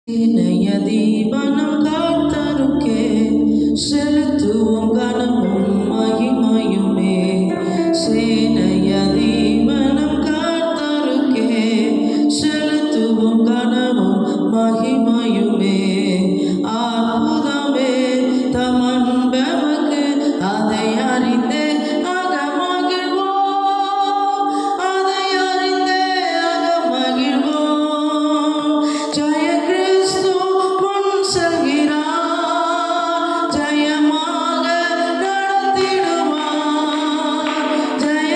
இணைய தீபனம் காத்தருக்கே செலுத்துவோம் கனமும் மகிமையுமே. சேனைய தீபனம் காத்தருக்கே செலுத்துவோம் கனமும் மகிமையுமே. அற்புதமே தமன்பெமக்கு அதை அறிந்தே அகமகிழ்வோம், அதை அறிந்தே அகமகிழ்வோம். ஜெய கிறிஸ்து முன் செல்கிறார், ஜெயமாக நடத்திடுவார். ஜெய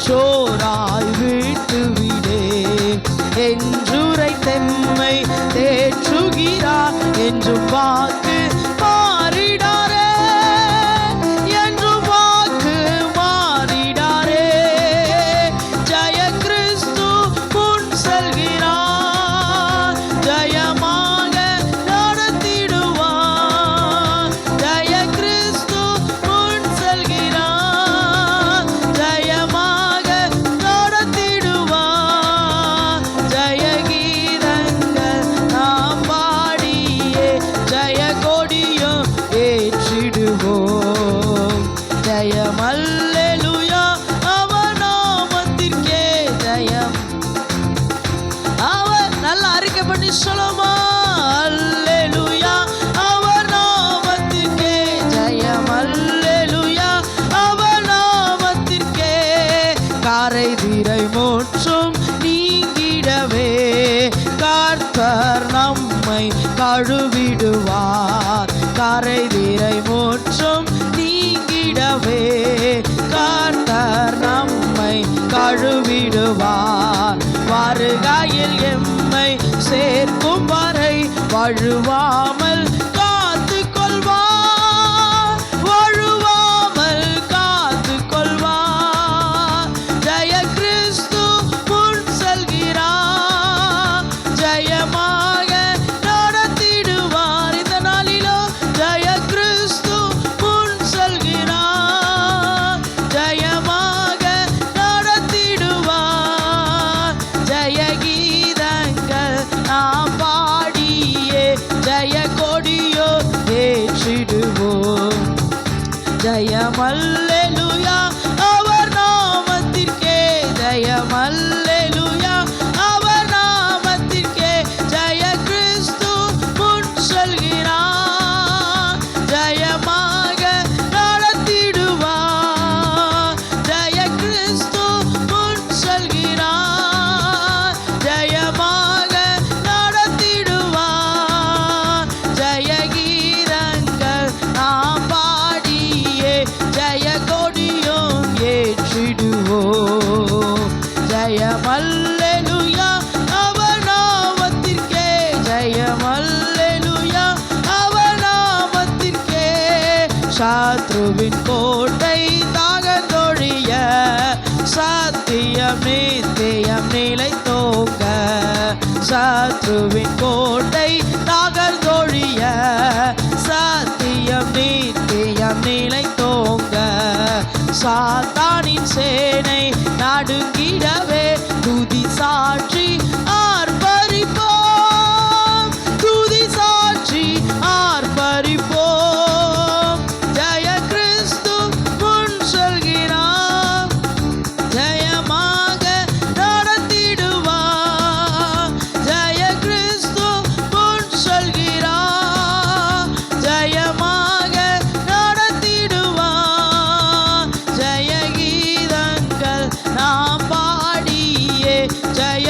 ஜோராய் வீட்டுவிடே என்றுரை தெம்மை தேற்றுகிறார் என்றும் வாக்கு மாறிடாரே என்றும் வாக்கு மாறிடாரே ஜெய கிறிஸ்து முன் செல்கிறார் ஜெயமாக நடத்திடுவார் ஜெய கிறிஸ்து முன் செல்கிறார் ஜெயமாக நடத்திடுவார் ஜெய கீதங்கள் நாம் பாடியே ஜெய கொடியும் ஏற்றிடுவோம் ஜெயம் அல்லேலூயா அவர் நாமத்திற்கே ஜெயம். அவர் நல்லா அறிக்கை பண்ணி சொல்லுமா, அல்லேலூயா அவர் நாமத்திற்கே ஜெயம், அல்லேலூயா அவர் நாமத்திற்கே. காரை திரை முற்றும் நீங்கிடவே கர்த்தர் நம்மை கழுவிடுவார். காரை திரை முற்றும் நீங்கிடவே கர்த்தர் நம்மை கழுவிடுவார். வருகையில் எம்மை சேர்க்கும் வரை வழுவாமல் காத்து கொள்வார், வழுவாமல் காத்து கொள்வார். ஜெய கிறிஸ்து முன் செல்கிறார் ஜெயமாக நடத்திடுவார். இந்த நாளிலோ ஜெய கிறிஸ்து முன் செல்கிறார் ஜெயமாக நடத்திடுவார். ஜெய கீதங்கள் நாம் பாடியே ஜெய கொடியோ ஏற்றிடுவோம். ஜெயம் அல்லேலூயா அவர் நாமத்திற்கே ஜெயம், அல்லேலூயா அவர் நாமத்திற்கே. ஜெய கிறிஸ்து முன் செல்கிறார் ஜெயமாக நடத்திடுவார். ஜெய கிறிஸ்து முன் செல்கிறார் ஜெயமாக நடத்திடுவார். ஜெய கீதங்கள் நாம் பாடியே ஜெய கொடியும் ஏற்றிடுவோம். ஜெயம் அல்லேலூயா அவர் நாமத்திற்கே ஜெயம், அல்லேலூயா அவர் நாமத்திற்கே. சத்ருவின் கோட்டை தாகந்தொழிய சத்தியம் நித்தியம் நிலைத்தோங்க. சத்ருவின் கோட்டை தாகந்தொழிய சத்தியம் நித்தியம் நிலைத்தோங்க. சாத்தானின் சேனை நடுங்கிடவே துதி சாட்சி ஆர்ப்பரிப்போம், துதி சாட்சி ஆர்ப்பரிப்போம். ஜெய கிறிஸ்து முன் செல்கிறார் ஜெயமாக நடத்திடுவார். ஜெய கிறிஸ்து முன் செல்கிறார் ஜெயமாக நடத்திடுவார். ஜெய கீதங்கள் நாம் பாடியே ஜெய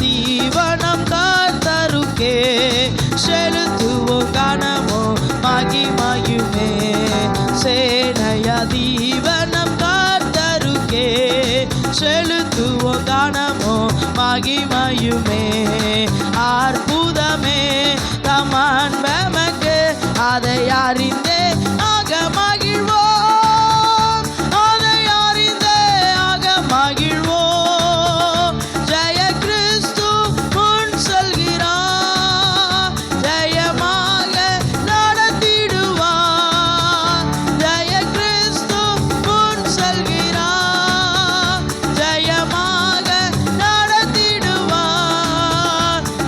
தீவனம் கர்த்தருக்கே செலுத்துவோம் கனமும் மகிமையுமே. சேனைய தீவனம் கர்த்தருக்கே செலுத்துவோம் கனமும் மகிமையுமே. அற்புதமே தம் அன்பெமக்கு அதை அறிந்தே ஆக மகிழ்வோம், அதை அறிந்தே ஆக மகிழ்வோம். ஜெய கிறிஸ்து முன் செல்கிறார், ஜெயமாக நடத்திடுவார். ஜெய கிறிஸ்து முன் செல்கிறார், ஜெயமாக நடத்திடுவார்.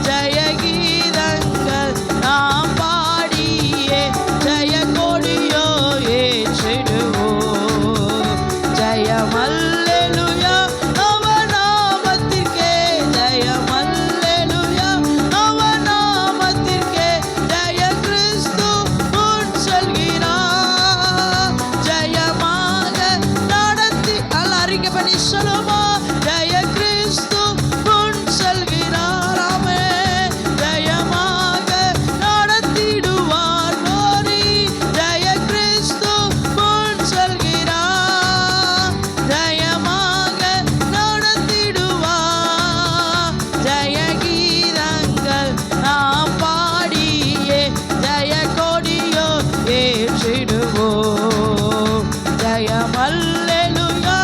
ஜெய கீதங்கள் நாம் பாடியே ஜெய கொடியோ ஏற்றிடுவோம். ஜெயம் அல்லேலூயா அவர் நாமத்திற்கே, ஜெயம் அல்லேலூயா அவர் நாமத்திற்கே. ஜெய கிறிஸ்து முன் செல்கிறார், ஜெயமாக நடத்தி அறிக்கை பண்ணி சொல்லுமா. ஜெய கிறிஸ்து முன் செல்கிறார், ஆமென். ஜெயமாக நடத்திடுவார், glory. ஜெய கிறிஸ்து முன் செல்கிறார், ஜெயமாக நடத்திடுவார். ஜெய கீதங்கள் நாம் பாடியே ஜெய கொடியோ ஏற்றிடுவோம். ஜெயம் அல்லேலூயா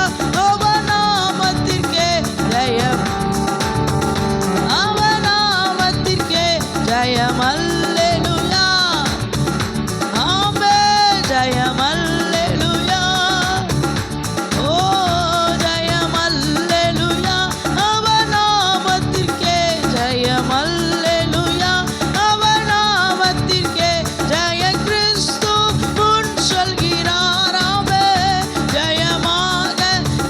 அவர் நாமத்திற்கே, ஜெயம் அவர் நாமத்திற்கே. ஜெயம் அல்லேலூயா, ஆமென். ஜெயம் அல்லேலூயா, ஓ ஜெயம் அல்லேலூயா அவர் நாமத்திற்கே. ஜெயம் அல்லேலூயா அவர் நாமத்திற்கே. ஜெய கிறிஸ்து முன் செல்கிறார், ஆமென். ஜெயமாக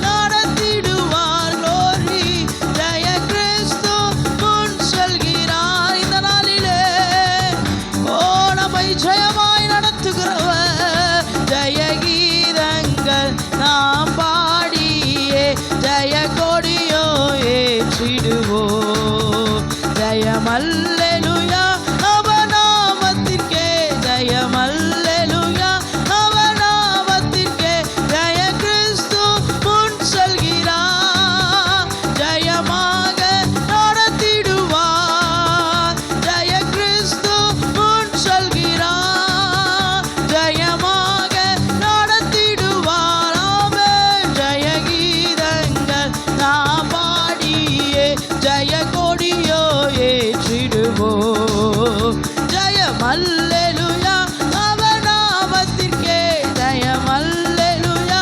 நடத்திடுவார், glory. ஜெய கிறிஸ்து முன் செல்கிறார். இந்த நாளிலே ஓ நம்மை ஜெயமாய் நடத்துகிறவர். ஜெய கீதங்கள் நாம் பாடியே ஜெய கொடியோ ஏற்றிடுவோம். ஜெயம் அல்லேலூயா அவர் நாமத்திற்கே, ஜெயம் அல்லேலூயா அவர் நாமத்திற்கே. ஜெய கிறிஸ்து முன் செல்கிறார், ஜெயமாக நடத்திடுவார். ஜெய கிறிஸ்து முன் செல்கிறார், ஜெயமாக நடத்திடுவார், ஆமென். ஜெய கீதங்கள் நாம் பாடியே ஜெய கொடியோ ஏற்றிடுவோம். ஜெயம் அல்லேலூயா அவர் நாமத்திற்கே, ஜெயம் அல்லேலூயா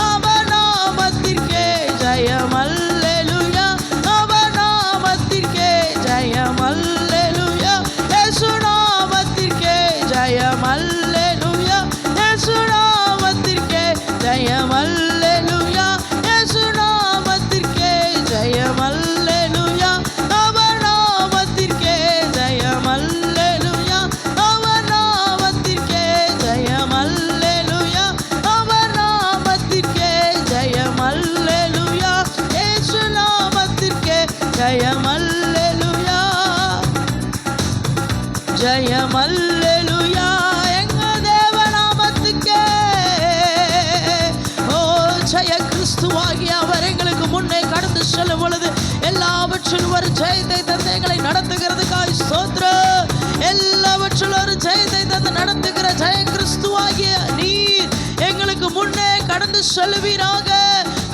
அவர் நாமத்திற்கே. ஜெயம் அல்லேலூயா அவர் நாமத்திற்கே. ஜெயம் அல்லேலூயா இயேசு நாமத்திற்கே. ஜெயம் அல்லேலூயா இயேசு நாமத்திற்கே. ஜெயம் அல்லேலூயா இயேசு நாமத்திற்கே. ஜெயம் அல்லேலூயா அவர் நாமத்திற்கே. ஜெயம் அல்லேலூயா அவர் நாமத்திற்கே. ஜெயம் அல்லேலூயா அவர் நாமத்திற்கே. ஜெயம் அல்லேலூயா இயேசு நாமத்திற்கே. ஜெயம் அல்லேலூயா, ஜெயம் அல்லேலூயா எங்க தேவ நாமத்துக்கே. ஓ ஜெய கிறிஸ்துவாகிய அவர் எங்களுக்கு முன்னே கடந்து செல்லும் பொழுது எல்லாவற்றிலும் ஒரு ஜெயத்தை தந்து எங்களை நடத்துகிறதுக்காய் ஸ்தோத்திரம். எல்லாவற்றிலும் ஒரு ஜெயத்தை தந்து நடத்துகிற ஜெய கிறிஸ்துவாகிய நீர் எங்களுக்கு முன்னே கடந்து செல்வீராக.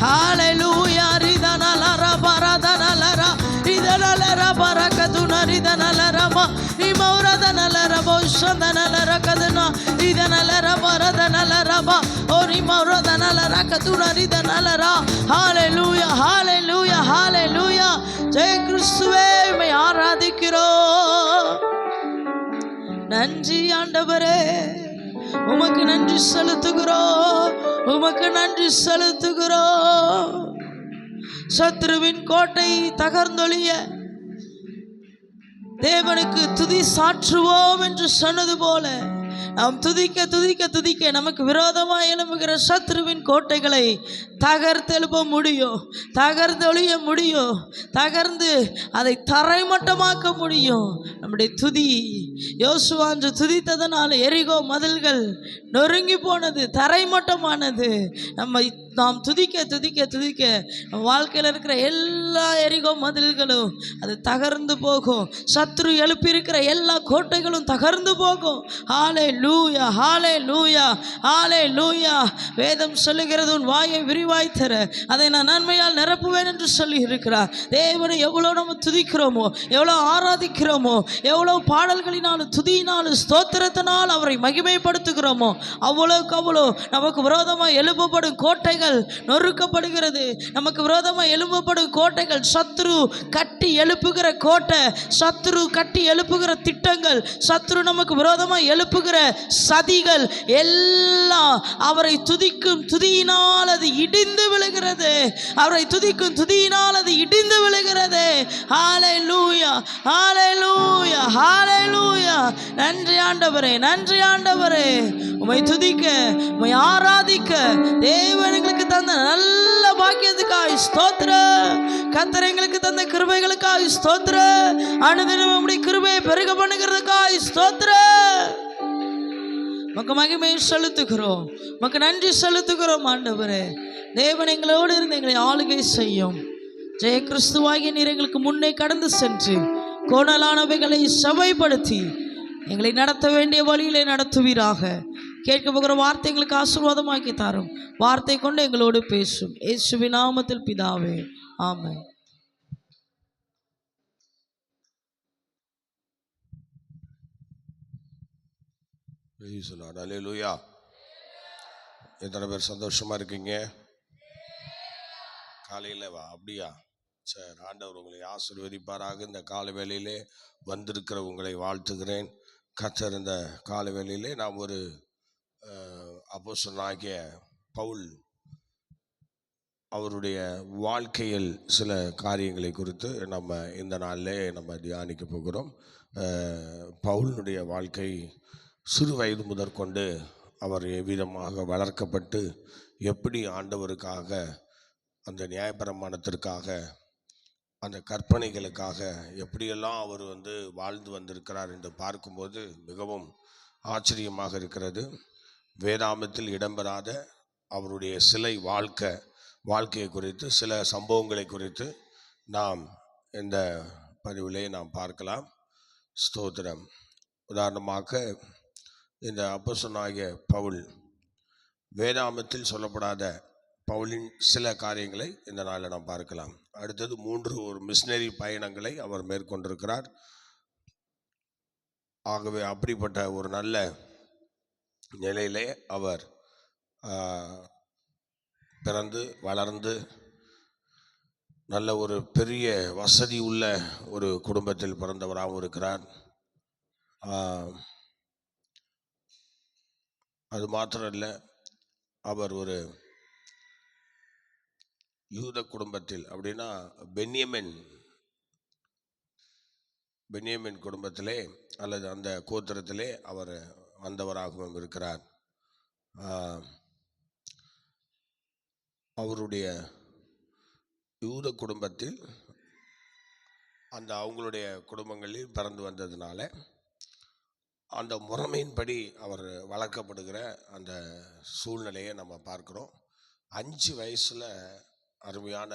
ஹalleluya ரிதனலரா பரதனலரா ரிதனலரா பரகதுன ரிதனலரமா ரிமௌரதனலரபோ சந்தனலரா கதுனா ரிதனலரா பரதனலரபா ஓ ரிமௌரதனலரா கதுன ரிதனலரா. ஹalleluya ஹalleluya ஹalleluya. ஜெய கிறிஸ்துவே உம்மை ஆராதிக்கிறோம். நன்றி ஆண்டவரே, உமக்கு நன்றி செலுத்துகிறோம், உமக்கு நன்றி செலுத்துகிறோம். சத்ருவின் கோட்டை தகர்ந்தொழிய தேவனுக்கு துதி சாற்றுவோம் என்று சொன்னது போல நாம் துதிக்க துதிக்க துதிக்க நமக்கு விரோதமாக எழும்புகிற சத்ருவின் கோட்டைகளை தகர்த்தெழுப்ப முடியும், தகர்ந்தொழிய முடியும், தகர்ந்து அதை தரைமட்டமாக்க முடியும். நம்முடைய துதி யோசுவா அன்று துதித்ததனால் எரிகோ மதில்கள் நொறுங்கி போனது, தரைமட்டமானது. நாம் துதிக்க துதிக்க துதிக்க வாழ்க்கையில் இருக்கிற எல்லா எரிகோ மதில்களும் அது தகர்ந்து போகும். சத்ரு எழுப்பியிருக்கிற எல்லா கோட்டைகளும் தகர்ந்து போகும். ஹல்லேலூயா, ஹல்லேலூயா, ஹல்லேலூயா. வேதம் சொல்லுகிறது, உன் வாயை விரிவாய் தர அதை நான் நன்மையால் நிரப்புவேன் என்று சொல்லி இருக்கிறார். தேவனை எவ்வளோ நம்ம துதிக்கிறோமோ, எவ்வளோ ஆராதிக்கிறோமோ, எவ்வளோ பாடல்களினாலும் துதியினாலும் ஸ்தோத்திரத்தினால் அவரை மகிமைப்படுத்துகிறோமோ, அவ்வளோக்கு அவ்வளோ நமக்கு விரோதமாக எழுப்பப்படும் கோட்டைகள் நொறுக்கப்படுகிறது. நமக்கு விரோதமாக எழுப்பப்படும் கோட்டைகள், சத்ரு கட்டி எழுப்புகிற கோட்டை, சத்ரு கட்டி எழுப்புகிற திட்டங்கள், சத்ரு நமக்கு விரோதமாக எழுப்புகிற சதிகள் எல்லாம் அவரை துதிக்கும் துதியினால் அது இடிந்து விழுகிறது. அவரை துதிக்கும் துதியினால் அது இடிந்து விழுகிறது. ஹல்லேலூயா, ஹல்லேலூயா, ஹல்லேலூயா. நன்றி ஆண்டவரே, நன்றி ஆண்டவரே. உம்மை துதிக்க, உம்மை ஆராதிக்க தேவன் எங்களுக்கு தந்த நல்ல பாக்கியத்துக்காய் ஸ்தோத்திரம். கர்த்தர் எங்களுக்கு தந்த கிருபைகளுக்காய் ஸ்தோத்திரம். அனுதினம் உம்முடைய கிருபையை பெருக பண்ணுகிறதுக்காய் ஸ்தோத்திரம். உமக்கு மகிமை செலுத்துகிறோம், உமக்கு நன்றி செலுத்துகிறோம் ஆண்டவரே. தேவன் எங்களோடு இருந்து எங்களை ஆளுகை செய்யும். ஜெய கிறிஸ்துவாகிய நீர் எங்களுக்கு முன்னே கடந்து சென்று கோணலானவைகளை சபைப்படுத்தி எங்களை நடத்த வேண்டிய வழியிலே நடத்துவீராக. கேட்க போகிற வார்த்தை எங்களுக்கு ஆசீர்வாதமாக்கி தாரும். வார்த்தை கொண்டு எங்களோடு பேசும். இயேசுவின் நாமத்தில் பிதாவே, ஆமென். அல்லேலூயா. எத்தனை பேர் சந்தோஷமா இருக்கீங்க? காலையில் அப்படியா? சரி, ஆண்டவர் உங்களை ஆசீர்வதிப்பாராக. இந்த காலை வேளையிலே வந்திருக்கிற உங்களை வாழ்த்துகிறேன். கர்த்தர் இந்த காலை வேளையிலே நாம் ஒரு அப்போஸ்தலனாகிய பவுல் அவருடைய வாழ்க்கையில் சில காரியங்களை குறித்து நம்ம இந்த நாளிலே நம்ம தியானிக்க போகிறோம். பவுலுடைய வாழ்க்கை சிறு வயது முதற்கொண்டு அவர் எவ்விதமாக வளர்க்கப்பட்டு எப்படி ஆண்டவருக்காக, அந்த நியாயப்பிரமாணத்திற்காக, அந்த கற்பனைகளுக்காக எப்படியெல்லாம் அவர் வாழ்ந்து வந்திருக்கிறார் என்று பார்க்கும்போது மிகவும் ஆச்சரியமாக இருக்கிறது. வேதாமத்தில் இடம்பெறாத அவருடைய சிலை வாழ்க்கையை குறித்து, சில சம்பவங்களை குறித்து நாம் இந்த பதிவிலே நாம் பார்க்கலாம். ஸ்தோத்திரம். உதாரணமாக இந்த அப்போஸ்தலனாகிய பவுல், வேதாமத்தில் சொல்லப்படாத பவுலின் சில காரியங்களை இந்த நாளில் நாம் பார்க்கலாம். அடுத்தது 3 மிஷனரி பயணங்களை அவர் மேற்கொண்டிருக்கிறார். ஆகவே அப்படிப்பட்ட ஒரு நல்ல நிலையிலே அவர் பிறந்து வளர்ந்து நல்ல ஒரு பெரிய வசதி உள்ள ஒரு குடும்பத்தில் பிறந்தவராகவும் இருக்கிறார். அது மாத்திரம் இல்லை, அவர் ஒரு யூத குடும்பத்தில், அப்படின்னா பென்யமின் குடும்பத்திலே அல்லது அந்த கோத்திரத்திலே அவர் வந்தவராகவும் இருக்கிறார். அவருடைய யூத குடும்பத்தில் அந்த அவங்களுடைய குடும்பங்களில் பிறந்து வந்ததுனால அந்த முறைமையின்படி அவர் வளர்க்கப்படுகிற அந்த சூழ்நிலையை நம்ம பார்க்குறோம். 5 வயசில் அருமையான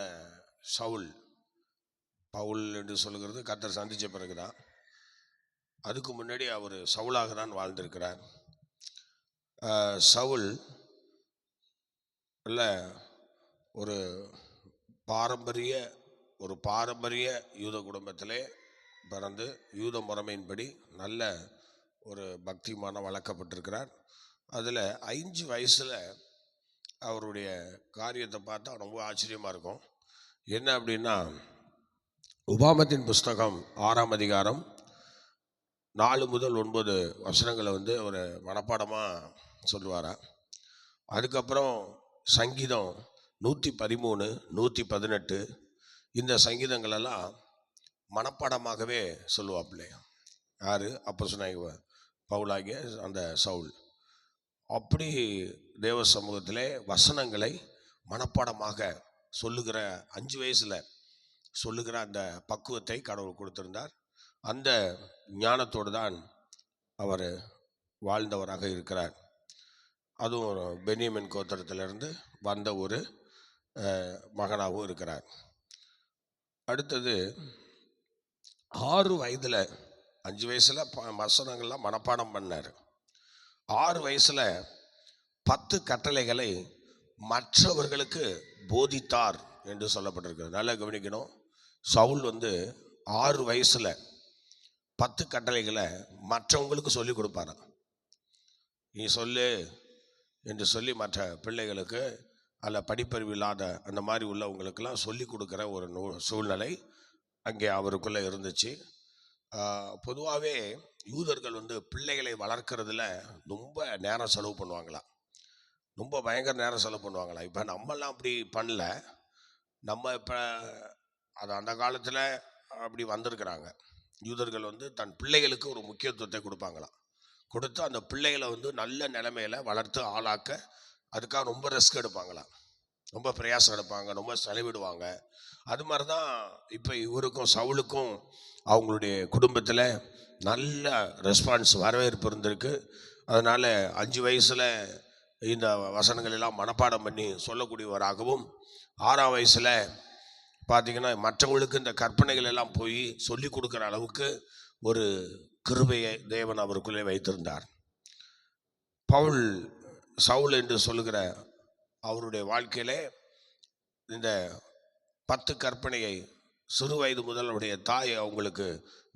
பவுல் என்று சொல்லுகிறது கர்த்தர் சந்தித்த பிறகு தான். அதுக்கு முன்னாடி அவர் சவுலாக தான் வாழ்ந்திருக்கிறார். சவுல் ஒரு பாரம்பரிய யூத குடும்பத்திலே பிறந்து யூத முறைமையின்படி நல்ல ஒரு பக்திமான வளர்க்கப்பட்டிருக்கிறார். அதில் 5 வயசில் அவருடைய காரியத்தை பார்த்தா ரொம்ப ஆச்சரியமாக இருக்கும். என்ன அப்படின்னா, உபாகமத்தின் புஸ்தகம் 6ஆம் அதிகாரம் 4 முதல் 9 வசனங்களை அவர் மனப்பாடமாக சொல்லுவாரா. அதுக்கப்புறம் சங்கீதம் 113, 118 இந்த சங்கீதங்களெல்லாம் மனப்பாடமாகவே சொல்லுவாப்பில்லை. யார்? அப்போஸ்தலனாகிய பவுலாகிய அந்த சவுல். அப்படி தேவ சமூகத்திலே வசனங்களை மனப்பாடமாக சொல்லுகிற 5 வயசுல சொல்லுகிற அந்த பக்குவத்தை கடவுள் கொடுத்திருந்தார். அந்த ஞானத்தோடு தான் அவர் வாழ்ந்தவராக இருக்கிறார். அதுவும் பென்யமின் கோத்திரத்திலிருந்து வந்த ஒரு மகனாகவும் இருக்கிறார். அடுத்தது 6 வயதில் 5 வயசில் வசனங்கள்லாம் மனப்பாடம் பண்ணார். 6 வயசில் 10 கட்டளைகளை மற்றவர்களுக்கு போதித்தார் என்று சொல்லப்பட்டிருக்கிறது. நல்லா கவனிக்கணும். சவுல் 6 வயசில் 10 கட்டளைகளை மற்றவங்களுக்கு சொல்லி கொடுப்பாரு. நீ சொல்லு என்று சொல்லி மற்ற பிள்ளைகளுக்கு அல்ல படிப்பறிவு இல்லாத அந்த மாதிரி உள்ளவங்களுக்கெல்லாம் சொல்லி கொடுக்குற ஒரு சூழ்நிலை அங்கே அவருக்குள்ளே இருந்துச்சு. பொதுவாகவே யூதர்கள் பிள்ளைகளை வளர்க்குறதுல ரொம்ப நேரம் செலவு பண்ணுவாங்களாம். ரொம்ப பயங்கர நேரம் செலவு பண்ணுவாங்களாம். இப்போ நம்மெல்லாம் அப்படி பண்ணல. நம்ம இப்போ அது அந்த காலத்தில் அப்படி வந்திருக்கிறாங்க. யூதர்கள் தன் பிள்ளைகளுக்கு ஒரு முக்கியத்துவத்தை கொடுப்பாங்களாம். கொடுத்து அந்த பிள்ளைகளை நல்ல நிலைமையில வளர்த்து ஆளாக்க அதுக்காக ரொம்ப ரிஸ்க் எடுப்பாங்களாம். ரொம்ப பிரயாசம் எடுப்பாங்க, ரொம்ப செலவிடுவாங்க. அது மாதிரி தான் இப்போ இவருக்கும் சவுலுக்கும் அவங்களுடைய குடும்பத்தில் நல்ல ரெஸ்பான்ஸ் வரவேற்பு இருந்திருக்கு. அதனால் 5 வயசில் இந்த வசனங்கள் எல்லாம் மனப்பாடம் பண்ணி சொல்லக்கூடியவராகவும் 6ஆம் வயசில் பார்த்திங்கன்னா மற்றவங்களுக்கு இந்த கற்பனைகள் எல்லாம் போய் சொல்லி கொடுக்குற அளவுக்கு ஒரு கிருபையை தேவன் அவருக்குள்ளே வைத்திருந்தார். சவுல் என்று சொல்லுகிற அவருடைய வாழ்க்கையிலே இந்த 10 கற்பனையை சிறு வயது முதல் அவருடைய தாய் அவங்களுக்கு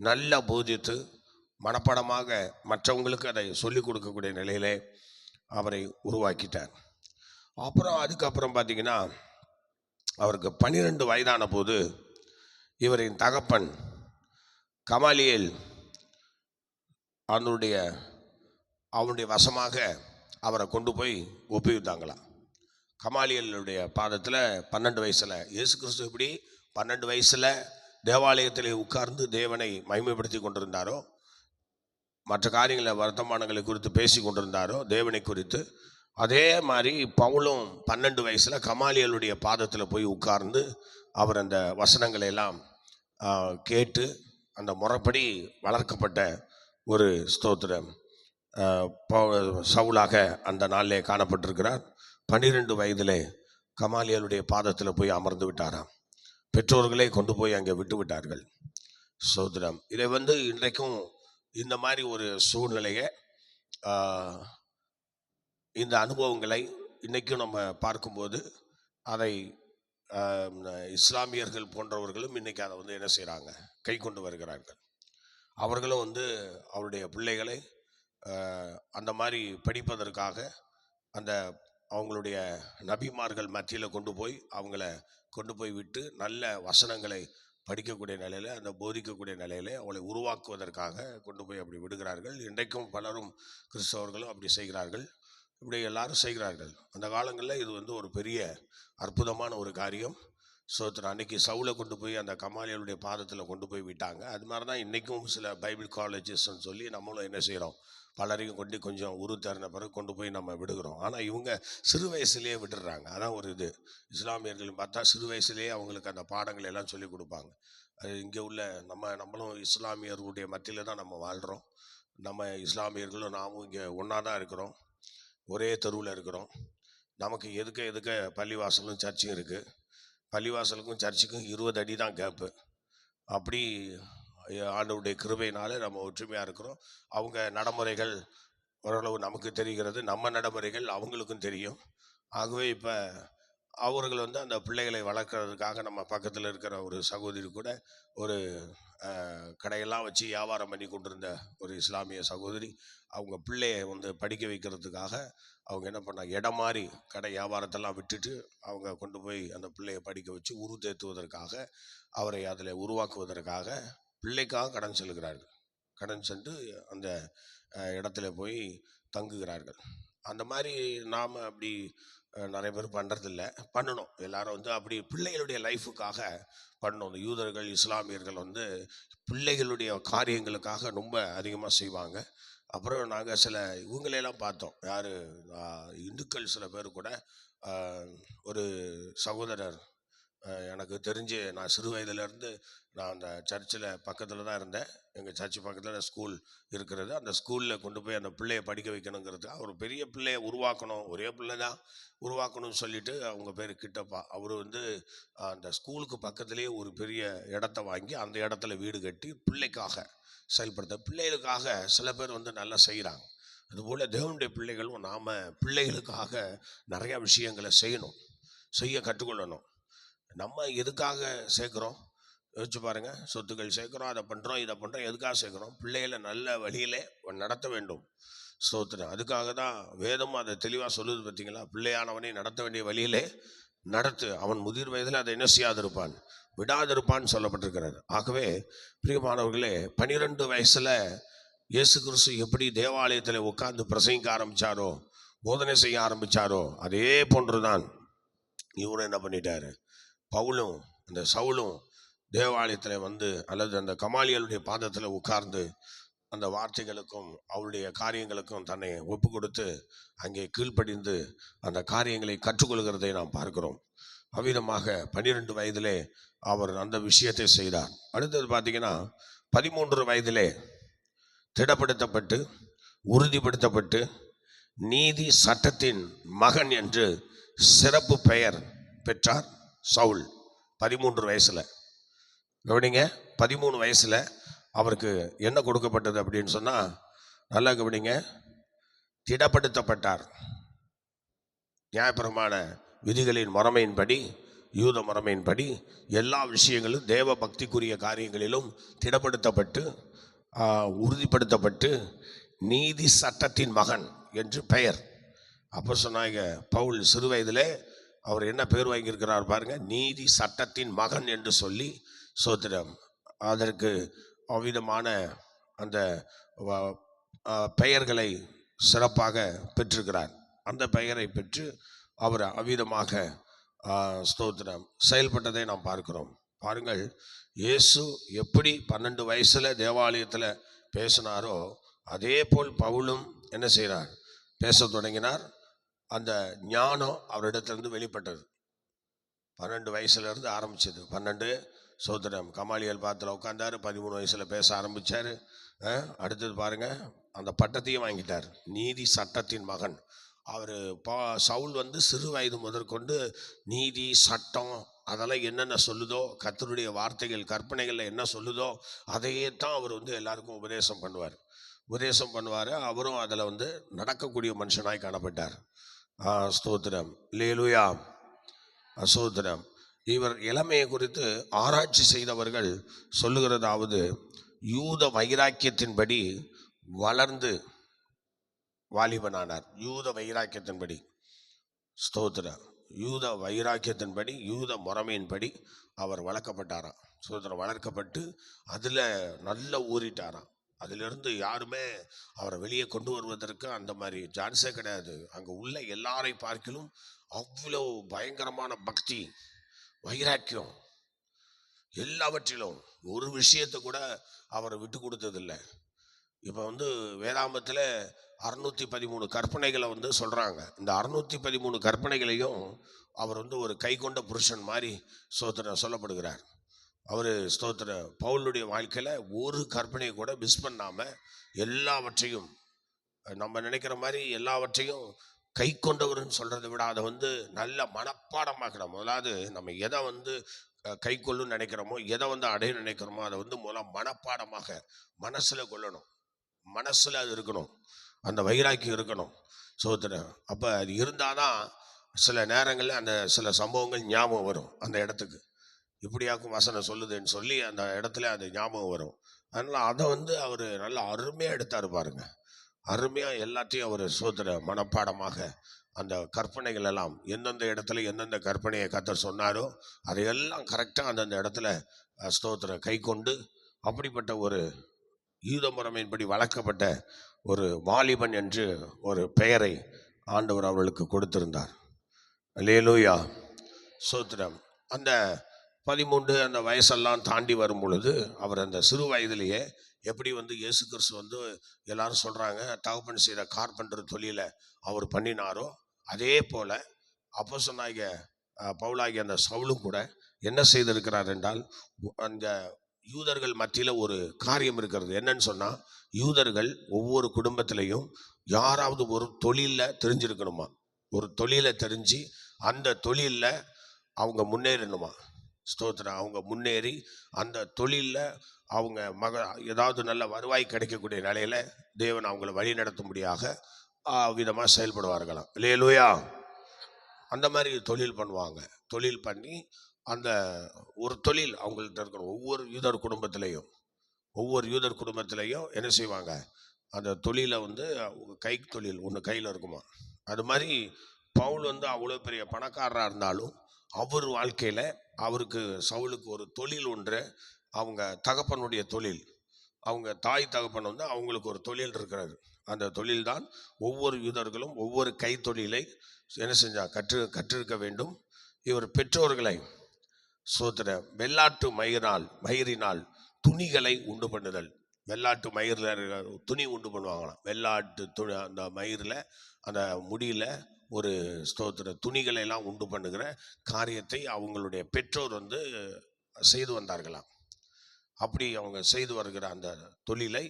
நல்ல போதித்து மனப்பாடமாக மற்றவங்களுக்கு அதை சொல்லிக் கொடுக்கக்கூடிய நிலையிலே அவரை உருவாக்கிட்டார். அதுக்கப்புறம் பார்த்திங்கன்னா அவருக்கு 12 வயதான போது இவரின் தகப்பன் கமாலியேல் அவனுடைய வசமாக அவரை கொண்டு போய் ஒப்புவித்தாங்களாம். கமாலியலுடைய பாதத்தில் 12 வயசில் இயேசு கிறிஸ்து எப்படி 12 வயசில் தேவாலயத்தில் உட்கார்ந்து தேவனை மகிமைப்படுத்தி கொண்டிருந்தாரோ, மற்ற காரியங்களை வர்த்தமானங்களை குறித்து பேசி கொண்டிருந்தாரோ தேவனை குறித்து, அதே மாதிரி பவுலும் 12 வயசில் கமாலியலுடைய பாதத்தில் போய் உட்கார்ந்து அவர் அந்த வசனங்களை எல்லாம் கேட்டு அந்த முறைப்படி வளர்க்கப்பட்ட ஒரு ஸ்தோத்திரம் சவுலாக அந்த நாளிலே காணப்பட்டிருக்கிறார். 12 வயதிலே கமாலியலுடைய பாதத்தில் போய் அமர்ந்து விட்டாராம். பெற்றோர்களே கொண்டு போய் அங்கே விட்டு விட்டார்கள். ஸ்தோத்திரம். இதை இன்றைக்கும் இந்த மாதிரி ஒரு சூழ்நிலையை இந்த அனுபவங்களை இன்றைக்கும் நம்ம பார்க்கும்போது அதை இஸ்லாமியர்கள் போன்றவர்களும் இன்றைக்கி அதை என்ன செய்கிறாங்க, கை கொண்டு வருகிறார்கள். அவர்களும் அவருடைய பிள்ளைகளை அந்த மாதிரி படிப்பதற்காக அந்த அவங்களுடைய நபிமார்கள் மத்தியில் கொண்டு போய் விட்டு நல்ல வசனங்களை படிக்கக்கூடிய நிலையில், அந்த போதிக்கக்கூடிய நிலையில் அவளை உருவாக்குவதற்காக கொண்டு போய் அப்படி விடுகிறார்கள். இன்றைக்கும் பலரும் கிறிஸ்தவர்களும் அப்படி செய்கிறார்கள். இப்படி எல்லாரும் செய்கிறார்கள். அந்த காலங்களில் இது ஒரு பெரிய அற்புதமான ஒரு காரியம். அன்னைக்கு சவுலை கொண்டு போய் அந்த கமாலியலுடைய பாதத்தில் கொண்டு போய் விட்டாங்க. அது மாதிரி தான் இன்றைக்கும் சில பைபிள் காலேஜஸ்ன்னு சொல்லி நம்மளும் என்ன செய்கிறோம், பலரையும் கொஞ்சம் உருத்தறின பிறகு கொண்டு போய் நம்ம விடுகிறோம். ஆனால் இவங்க சிறு வயசுலேயே விட்டுடுறாங்க. அதான் ஒரு இது. இஸ்லாமியர்களையும் பார்த்தா சிறு வயசுலேயே அவங்களுக்கு அந்த பாடங்களை எல்லாம் சொல்லி கொடுப்பாங்க. இங்கே உள்ள நம்மளும் இஸ்லாமியர்களுடைய மத்தியில் தான் நம்ம வாழ்கிறோம். நம்ம இஸ்லாமியர்களும் நாமும் இங்கே ஒன்றா தான் இருக்கிறோம், ஒரே தெருவில் இருக்கிறோம். நமக்கு எதுக்க பள்ளிவாசலும் சர்ச்சும் இருக்குது. பள்ளிவாசலுக்கும் சர்ச்சுக்கும் 20 அடி தான் கேப்பு. அப்படி ஆண்டவருடைய கிருபையினால நம்ம ஒற்றுமையாக இருக்கிறோம். அவங்க நடைமுறைகள் ஓரளவு நமக்கு தெரிகிறது, நம்ம நடைமுறைகள் அவங்களுக்கும் தெரியும். ஆகவே இப்போ அவர்கள் அந்த பிள்ளைகளை வளர்க்குறதுக்காக நம்ம பக்கத்தில் இருக்கிற ஒரு சகோதரி கூட ஒரு கடையெல்லாம் வச்சு வியாபாரம் பண்ணி கொண்டிருந்த ஒரு இஸ்லாமிய சகோதரி, அவங்க பிள்ளையை படிக்க வைக்கிறதுக்காக அவங்க என்ன பண்ணாங்க, இடம் மாதிரி கடை வியாபாரத்தெல்லாம் விட்டுட்டு அவங்க கொண்டு போய் அந்த பிள்ளையை படிக்க வச்சு தேத்துவதற்காக, அவரை அதில் உருவாக்குவதற்காக பிள்ளைக்காக கடன் செல்கிறார்கள். கடன் சென்று அந்த இடத்துல போய் தங்குகிறார்கள். அந்த மாதிரி நாம் அப்படி நிறைய பேர் பண்ணுறதில்ல. பண்ணணும். எல்லாரும் அப்படி பிள்ளைகளுடைய லைஃபுக்காக பண்ணணும். இந்த யூதர்கள் இஸ்லாமியர்கள் பிள்ளைகளுடைய காரியங்களுக்காக ரொம்ப அதிகமாக செய்வாங்க. அப்புறம் நாங்கள் சில இவங்களையெல்லாம் பார்த்தோம். யார், இந்துக்கள் சில பேர் கூட ஒரு சகோதரர், எனக்கு தெரிஞ்சு நான் சிறு வயதுலேருந்து நான் அந்த சர்ச்சில் பக்கத்தில் தான் இருந்தேன். எங்கள் சர்ச்சு பக்கத்தில் ஸ்கூல் இருக்கிறது. அந்த ஸ்கூலில் கொண்டு போய் அந்த பிள்ளையை படிக்க வைக்கணுங்கிறது, ஒரு பெரிய பிள்ளையை உருவாக்கணும், ஒரே பிள்ளை தான் உருவாக்கணும்னு சொல்லிட்டு அவங்க பேர் கிட்டப்பா. அவர் அந்த ஸ்கூலுக்கு பக்கத்துலேயே ஒரு பெரிய இடத்த வாங்கி அந்த இடத்துல வீடு கட்டி பிள்ளைக்காக செயல்படுத்த, பிள்ளைகளுக்காக சில பேர் நல்லா செய்கிறாங்க. அதுபோல் தேவனுடைய பிள்ளைகளும் நாம் பிள்ளைகளுக்காக நிறையா விஷயங்களை செய்ய கற்றுக்கொள்ளணும். நம்ம எதுக்காக சேர்க்குறோம் யோசிச்சு பாருங்க. சொத்துக்கள் சேர்க்குறோம், அதை பண்ணுறோம், இதை பண்ணுறோம், எதுக்காக சேர்க்குறோம்? பிள்ளைகளை நல்ல வழியிலே நடத்த வேண்டும். ஸ்தோத்திரம். அதுக்காக தான் வேதமும் அதை தெளிவாக சொல்லுது. பார்த்தீங்களா? பிள்ளையானவனை நடத்த வேண்டிய வழியிலே நடத்து, அவன் முதிர் வயதில் அதை என்ன செய்யாதிருப்பான், விடாதிருப்பான்னு சொல்லப்பட்டிருக்கிறது. ஆகவே பிரியமானவர்களே, 12 வயசில் இயேசு கிறிஸ்து எப்படி தேவாலயத்தில் உட்கார்ந்து பிரசங்கிக்க ஆரம்பித்தாரோ, போதனை செய்ய ஆரம்பித்தாரோ, அதே போன்றுதான் இவரும் என்ன பண்ணிட்டாரு, பவுலும் அந்த சவுலும் தேவாலயத்தில் அல்லது அந்த கமாலியலுடைய பாதத்தில் உட்கார்ந்து அந்த வார்த்தைகளுக்கும் அவருடைய காரியங்களுக்கும் தன்னை ஒப்பு கொடுத்து அங்கே கீழ்ப்படிந்து அந்த காரியங்களை கற்றுக்கொள்கிறதை நாம் பார்க்கிறோம். அவ்விதமாக 12 வயதிலே அவர் அந்த விஷயத்தை செய்தார். அடுத்தது பார்த்தீங்கன்னா 13 வயதிலே திடப்படுத்தப்பட்டு உறுதிப்படுத்தப்பட்டு நீதி சட்டத்தின் மகன் என்று சிறப்பு பெயர் பெற்றார் சவுல். 13 வயசில் கவனிங்க, 13 வயசில் அவருக்கு என்ன கொடுக்கப்பட்டது அப்படின்னு சொன்னால், நல்லா கவனிங்க, திடப்படுத்தப்பட்டார். நியாயப்பிரமாண விதிகளின் முறைமையின்படி, யூத முறைமையின்படி எல்லா விஷயங்களும் தேவ பக்திக்குரிய காரியங்களிலும் திடப்படுத்தப்பட்டு உறுதிப்படுத்தப்பட்டு நீதி சட்டத்தின் மகன் என்று பெயர். அப்போ சொன்னாங்க, பவுல் சிறு வயதிலே அவர் என்ன பேர் வாங்கியிருக்கிறார் பாருங்க, நீதி சட்டத்தின் மகன் என்று சொல்லி சோத்திரம். அதற்கு அவ்விதமான அந்த பெயர்களை சிறப்பாக பெற்றிருக்கிறார். அந்த பெயரை பெற்று அவர் அவ்விதமாக ஸ்தோத்திரம் செயல்பட்டதை நாம் பார்க்கிறோம். பாருங்கள், இயேசு எப்படி 12 வயசுல தேவாலயத்தில் பேசினாரோ அதே போல் பவுலும் என்ன செய்கிறார், பேச தொடங்கினார். அந்த ஞானம் அவரிடத்திலிருந்து வெளிப்பட்டது. 12 வயசுலேருந்து ஆரம்பிச்சது. 12 சோத்திரம் கமாலியல் பாத்தில் உட்காந்தாரு. 13 வயசில் பேச ஆரம்பித்தார். அடுத்தது பாருங்க, அந்த பட்டத்தையும் வாங்கிட்டார், நீதி சட்டத்தின் மகன். அவர் சவுல் சிறு வயது முதற்கொண்டு நீதி சட்டம் அதெல்லாம் என்னென்ன சொல்லுதோ, கர்த்தருடைய வார்த்தைகள் கற்பனைகளில் என்ன சொல்லுதோ அதையே தான் அவர் எல்லாருக்கும் உபதேசம் பண்ணுவார். அவரும் அதில் நடக்கக்கூடிய மனுஷனாய் காணப்பட்டார். ஸ்தோத்திரம், லேலுயா, ஸ்தோத்திரம். இவர் இளமையை குறித்து ஆராய்ச்சி செய்தவர்கள் சொல்லுகிறதாவது, யூத வைராக்கியத்தின்படி வளர்ந்து வாலிபனானார். யூத வைராக்கியத்தின்படி, ஸ்தோத்திரம், யூத வைராக்கியத்தின்படி யூத முறைமையின்படி அவர் வளர்க்கப்பட்டாராம். ஸ்தோத்திரம், வளர்க்கப்பட்டு அதில் நல்ல ஊறிட்டாராம். அதிலிருந்து யாருமே அவரை வெளியே கொண்டு வருவதற்கு அந்த மாதிரி சான்ஸே கிடையாது. அங்கே உள்ள எல்லாரை பார்க்கிலும் அவ்வளோ பயங்கரமான பக்தி, வைராக்கியம், எல்லாவற்றிலும் ஒரு விஷயத்தை கூட அவரை விட்டு கொடுத்ததில்லை. இப்போ வேதாமத்தில் 613 கற்பனைகளை சொல்கிறாங்க. இந்த 613 கற்பனைகளையும் அவர் ஒரு கை கொண்ட புருஷன் மாதிரி ஸ்தோத்திரம் சொல்லப்படுகிறார். அவர் ஸ்தோத்திரம் பவுலுடைய வாழ்க்கையில் ஒரு கற்பனையை கூட மிஸ் பண்ணாமல் எல்லாவற்றையும், நம்ம நினைக்கிற மாதிரி எல்லாவற்றையும் கை கொண்டவர்னு சொல்கிறத விட அதை நல்ல மனப்பாடமாக்கணும். முதலாவது நம்ம எதை கை கொள்ளுன்னு நினைக்கிறோமோ, எதை அடைய நினைக்கிறோமோ அதை முதல்ல மனப்பாடமாக மனசில் கொள்ளணும். மனசில் அது இருக்கணும், அந்த வைராக்கியம் இருக்கணும். சோத்திரம். அப்போ அது இருந்தால் தான் சில நேரங்களில் அந்த சில சம்பவங்கள் ஞாபகம் வரும். அந்த இடத்துக்கு இப்படியாக்கும் வசனம் சொல்லுதுன்னு சொல்லி அந்த இடத்துல அது ஞாபகம் வரும். அதனால் அதை அவர் நல்லா அருமையாக எடுத்தார் பாருங்க. அருமையாக எல்லாத்தையும் அவர் சோத்திர மனப்பாடமாக அந்த கற்பனைகள் எல்லாம் எந்தெந்த இடத்துல எந்தெந்த கற்பனையை கர்த்தர் சொன்னாரோ அதையெல்லாம் கரெக்டாக அந்தந்த இடத்துல ஸ்தோத்திர கை கொண்டு அப்படிப்பட்ட ஒரு யூத முறைமையின்படி வளர்க்கப்பட்ட ஒரு வாலிபன் என்று ஒரு பெயரை ஆண்டவர் அவர்களுக்கு கொடுத்திருந்தார். அல்லேலூயா, ஸ்தோத்திரம். அந்த 13 அந்த வயசெல்லாம் தாண்டி வரும் பொழுது அவர் அந்த சிறு வயதிலேயே எப்படி வந்து இயேசு கிறிஸ்து வந்து எல்லாரும் சொல்கிறாங்க தகப்பன் செய்த கார்பெண்டர் தொழிலை அவர் பண்ணினாரோ, அதே போல் அப்போஸ்தலனாகிய பவுலாகிய அந்த சவுலும் கூட என்ன செய்திருக்கிறார் என்றால், அந்த யூதர்கள் மத்தியில் ஒரு காரியம் இருக்கிறது. என்னன்னு சொன்னால், யூதர்கள் ஒவ்வொரு குடும்பத்திலையும் யாராவது ஒரு தொழிலில் தெரிஞ்சிருக்கணுமா, ஒரு தொழிலை தெரிஞ்சு அந்த தொழிலில் அவங்க முன்னேறணுமா. ஸ்தோத்திரம். அவங்க முன்னேறி அந்த தொழிலில் அவங்க ஏதாவது நல்ல வருவாய் கிடைக்கக்கூடிய நிலையில் தேவன் அவங்கள வழி நடத்தும்படியாக விதமாக செயல்படுவார்களாம். அல்லேலூயா. அந்த மாதிரி தொழில் பண்ணுவாங்க. தொழில் பண்ணி அந்த ஒரு தொழில் அவங்கள்ட்ட இருக்கணும். ஒவ்வொரு யூதர் குடும்பத்திலையும் என்ன செய்வாங்க, அந்த தொழிலை வந்து கை தொழில் ஒன்று கையில் இருக்குமா. அது மாதிரி பவுல் வந்து அவ்வளோ பெரிய பணக்காரராக இருந்தாலும் அவர் வாழ்க்கையில் அவருக்கு சவுலுக்கு ஒரு தொழில் ஒன்று, அவங்க தகப்பனுடைய தொழில், அவங்க தாய் தகப்பன் வந்து அவங்களுக்கு ஒரு தொழில் இருக்கிறாரு. அந்த தொழில் தான் ஒவ்வொரு யூதர்களும் ஒவ்வொரு கை தொழிலை என்ன செஞ்சா கற்றிருக்க வேண்டும். இவர் பெற்றோர்களை வெள்ளாட்டு மயிரினால் துணிகளை உண்டு பண்ணுதல். வெள்ளாட்டு மயிரில் துணி உண்டு பண்ணுவாங்களாம். வெள்ளாட்டு துணி அந்த மயிரில் அந்த முடியில் ஒரு துணிகளை எல்லாம் உண்டு பண்ணுகிற காரியத்தை அவங்களுடைய பெற்றோர் வந்து செய்து வந்தார்களாம். அப்படி அவங்க செய்து வருகிற அந்த தொழிலை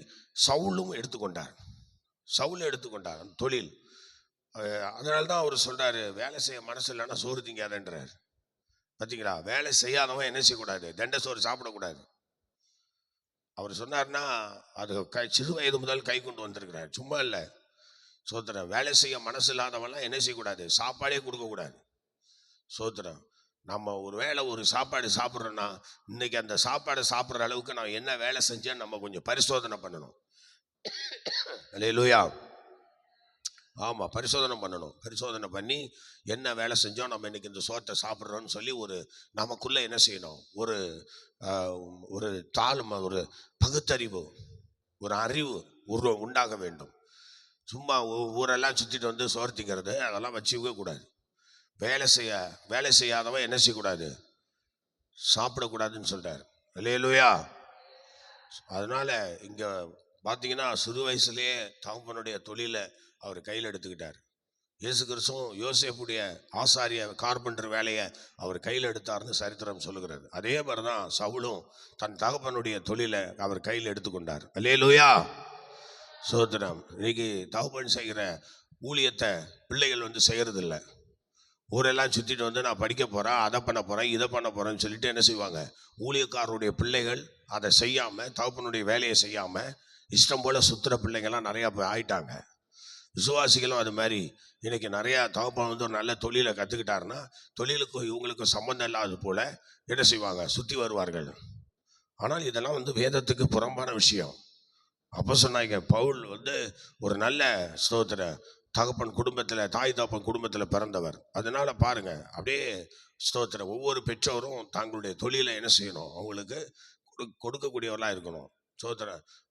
சவுலும் எடுத்துக்கொண்டார். அந்த தொழில். அதனால்தான் அவர் சொல்றாரு, வேலை செய்ய மனசு இல்லைன்னா சோறு திங்காதன்றார். பார்த்தீங்களா, வேலை செய்யாதவன் என்ன செய்யக்கூடாது, தண்ட சோறு சாப்பிடக்கூடாது. அவர் சொன்னார்னா அது சிறு வயது முதல் கை கொண்டு வந்திருக்கிறார். சும்மா இல்லை. சோத்திரம். வேலை செய்ய மனசு இல்லாதவன்லாம் என்ன செய்யக்கூடாது, சாப்பாடே கொடுக்கக்கூடாது. சோத்திரம். நம்ம ஒரு வேளை ஒரு சாப்பாடு சாப்பிட்றோன்னா இன்னைக்கு அந்த சாப்பாடை சாப்பிட்ற அளவுக்கு நான் என்ன வேலை செஞ்சேன்னு நம்ம கொஞ்சம் பரிசோதனை பண்ணணும். அல்லேலூயா. ஆமாம், பரிசோதனை பண்ணணும். பரிசோதனை பண்ணி என்ன வேலை செஞ்சோம், நம்ம இன்னைக்கு இந்த சோத்தை சாப்பிட்றோன்னு சொல்லி ஒரு நமக்குள்ளே என்ன செய்யணும், ஒரு தாழ்மை, ஒரு பகுத்தறிவு, ஒரு அறிவு உண்டாக வேண்டும். சும்மா ஊரெல்லாம் சுற்றிட்டு வந்து சோர்த்திக்கிறது அதெல்லாம் வச்சுக்க கூடாது. வேலை செய்யாதவன் என்ன செய்யக்கூடாது, சாப்பிடக்கூடாதுன்னு சொல்றாரு. அல்லேலூயா. அதனால இங்கே பார்த்தீங்கன்னா சிறு வயசுலேயே தகப்பனுடைய தொழிலை அவர் கையில் எடுத்துக்கிட்டார். இயேசு கிறிஸ்துவும் யோசேப்புடைய ஆசாரிய கார்பெண்டர் வேலையை அவர் கையில் எடுத்தார்னு சரித்திரம் சொல்லுகிறது. அதே மாதிரி தான் சவுலும் தன் தகப்பனுடைய தொழிலை அவர் கையில் எடுத்துக்கொண்டார். அல்லேலூயா. சோத்திரம். இன்னைக்கு தகப்பன் செய்கிற ஊழியத்தை பிள்ளைகள் வந்து செய்கிறதில்ல. ஊரெல்லாம் சுற்றிட்டு வந்து நான் படிக்க போகிறேன், அதை பண்ண போகிறேன், இதை பண்ண போகிறேன்னு சொல்லிட்டு என்ன செய்வாங்க, ஊழியக்காரருடைய பிள்ளைகள் அதை செய்யாமல், தகப்பனுடைய வேலையை செய்யாமல் இஷ்டம் போல் சுற்றுற பிள்ளைங்கள்லாம் நிறையா ஆயிட்டாங்க. விசுவாசிகளும் அது மாதிரி இன்னைக்கு நிறையா தகப்பன் வந்து ஒரு நல்ல தொழிலை கற்றுக்கிட்டாருன்னா தொழிலுக்கும் இவங்களுக்கும் சம்மந்தம் இல்லாத போல என்ன செய்வாங்க, சுற்றி வருவார்கள். ஆனால் இதெல்லாம் வந்து வேதத்துக்கு புறம்பான விஷயம். அப்போ சொன்னாங்க, பவுல் வந்து ஒரு நல்ல தகப்பன் குடும்பத்தில், தாய் தகப்பன் குடும்பத்தில் பிறந்தவர். அதனால பாருங்க, அப்படியே ஒவ்வொரு பெற்றோரும் தங்களுடைய தொழிலை என்ன செய்யணும், அவங்களுக்கு கொடுக்கக்கூடியவர்களாக இருக்கணும்.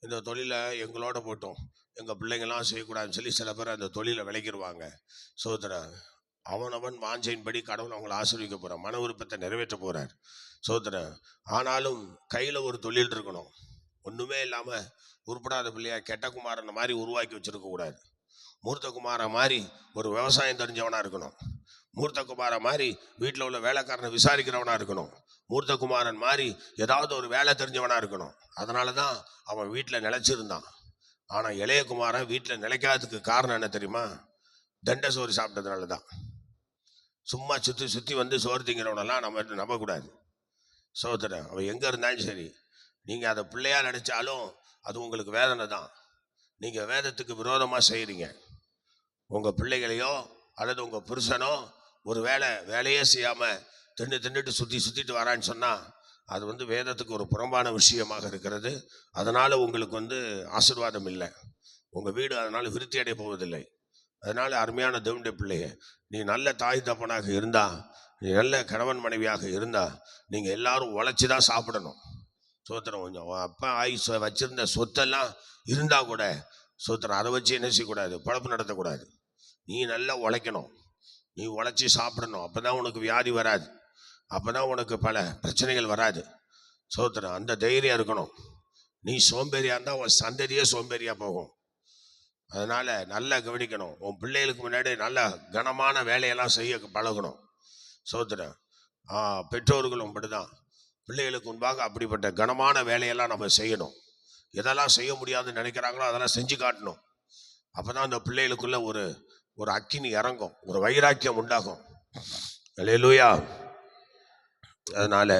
இந்த தொழிலை எங்களோட போட்டோம், எங்கள் பிள்ளைங்கள்லாம் செய்யக்கூடாதுன்னு சொல்லி சில பேர் அந்த தொழிலை விளைக்கிடுவாங்க. அவன் வாஞ்சையின்படி கடவுள் அவங்களை ஆசீர்வதிக்க போகிறார், மன விருப்பத்தை நிறைவேற்ற போகிறார். ஆனாலும் கையில் ஒரு தொழில் இருக்கணும். ஒன்றுமே இல்லாமல் உருப்படாத பிள்ளையா கெட்ட குமாரனை மாதிரி உருவாக்கி வச்சிருக்க கூடாது. மூர்த்த குமார மாதிரி ஒரு விவசாயம் தெரிஞ்சவனா இருக்கணும். மூர்த்த குமார மாதிரி வீட்டில் உள்ள வேலைக்காரனை விசாரிக்கிறவனா இருக்கணும். மூர்த்த குமாரன் மாதிரி ஏதாவது ஒரு வேலை தெரிஞ்சவனா இருக்கணும். அதனால தான் அவன் வீட்டில் நிலைச்சிருந்தான். ஆனால் இளைய குமாரன் வீட்டில் நிலைக்காததுக்கு காரணம் என்ன தெரியுமா, தண்ட சோறு சாப்பிட்டதுனால தான். சும்மா சுற்றி வந்து சோறு திங்கிறவனெல்லாம் நம்ம நம்பக்கூடாது. சோதரன், அவன் எங்கே இருந்தாலும் சரி, நீங்கள் அதை பிள்ளையா நினைச்சாலும் அது உங்களுக்கு வேதனை தான். நீங்கள் வேதத்துக்கு விரோதமாக செய்கிறீங்க. உங்கள் பிள்ளைகளையோ அல்லது உங்கள் புருஷனோ ஒரு வேலையே செய்யாமல் தின்னுட்டு சுற்றிட்டு வரான்னு சொன்னால் அது வந்து வேதத்துக்கு ஒரு புறம்பான விஷயமாக இருக்கிறது. அதனால் உங்களுக்கு வந்து ஆசீர்வாதம் இல்லை. உங்கள் வீடு அதனால் விருத்தி அடைய போவதில்லை. அதனால் அருமையான தேவனுடைய பிள்ளைய, நீ நல்ல தாய் தப்பனாக இருந்தா, நீ நல்ல கணவன் மனைவியாக இருந்தா, நீங்கள் எல்லாரும் உழைச்சி தான் சாப்பிடணும். சோத்திரம். கொஞ்சம் அப்பா ஆயுச வச்சிருந்த சொத்தெல்லாம் இருந்தால் கூட சோத்திரம், அதை வச்சு என்ன செய்யக்கூடாது, பழப்பு நடத்தக்கூடாது. நீ நல்லா உழைக்கணும், நீ உழைச்சி சாப்பிடணும். அப்போ தான் உனக்கு வியாதி வராது. அப்பதான் உனக்கு பல பிரச்சனைகள் வராது. சோத்திரம். அந்த தைரியம் இருக்கணும். நீ சோம்பேறியா இருந்தா உன் சந்ததியே சோம்பேறியா போகும். அதனால நல்லா கவனிக்கணும். உன் பிள்ளைகளுக்கு முன்னாடி நல்ல கனமான வேலையெல்லாம் செய்ய பழகணும். சோத்திரம். பெற்றோர்களும் அப்படிதான். பிள்ளைகளுக்கு முன்பாக அப்படிப்பட்ட கனமான வேலையெல்லாம் நம்ம செய்யணும். எதெல்லாம் செய்ய முடியாதுன்னு நினைக்கிறாங்களோ அதெல்லாம் செஞ்சு காட்டணும். அப்பதான் அந்த பிள்ளைகளுக்குள்ள ஒரு அக்கினி இறங்கும், ஒரு வைராக்கியம் உண்டாகும். அல்லேலூயா. அதனால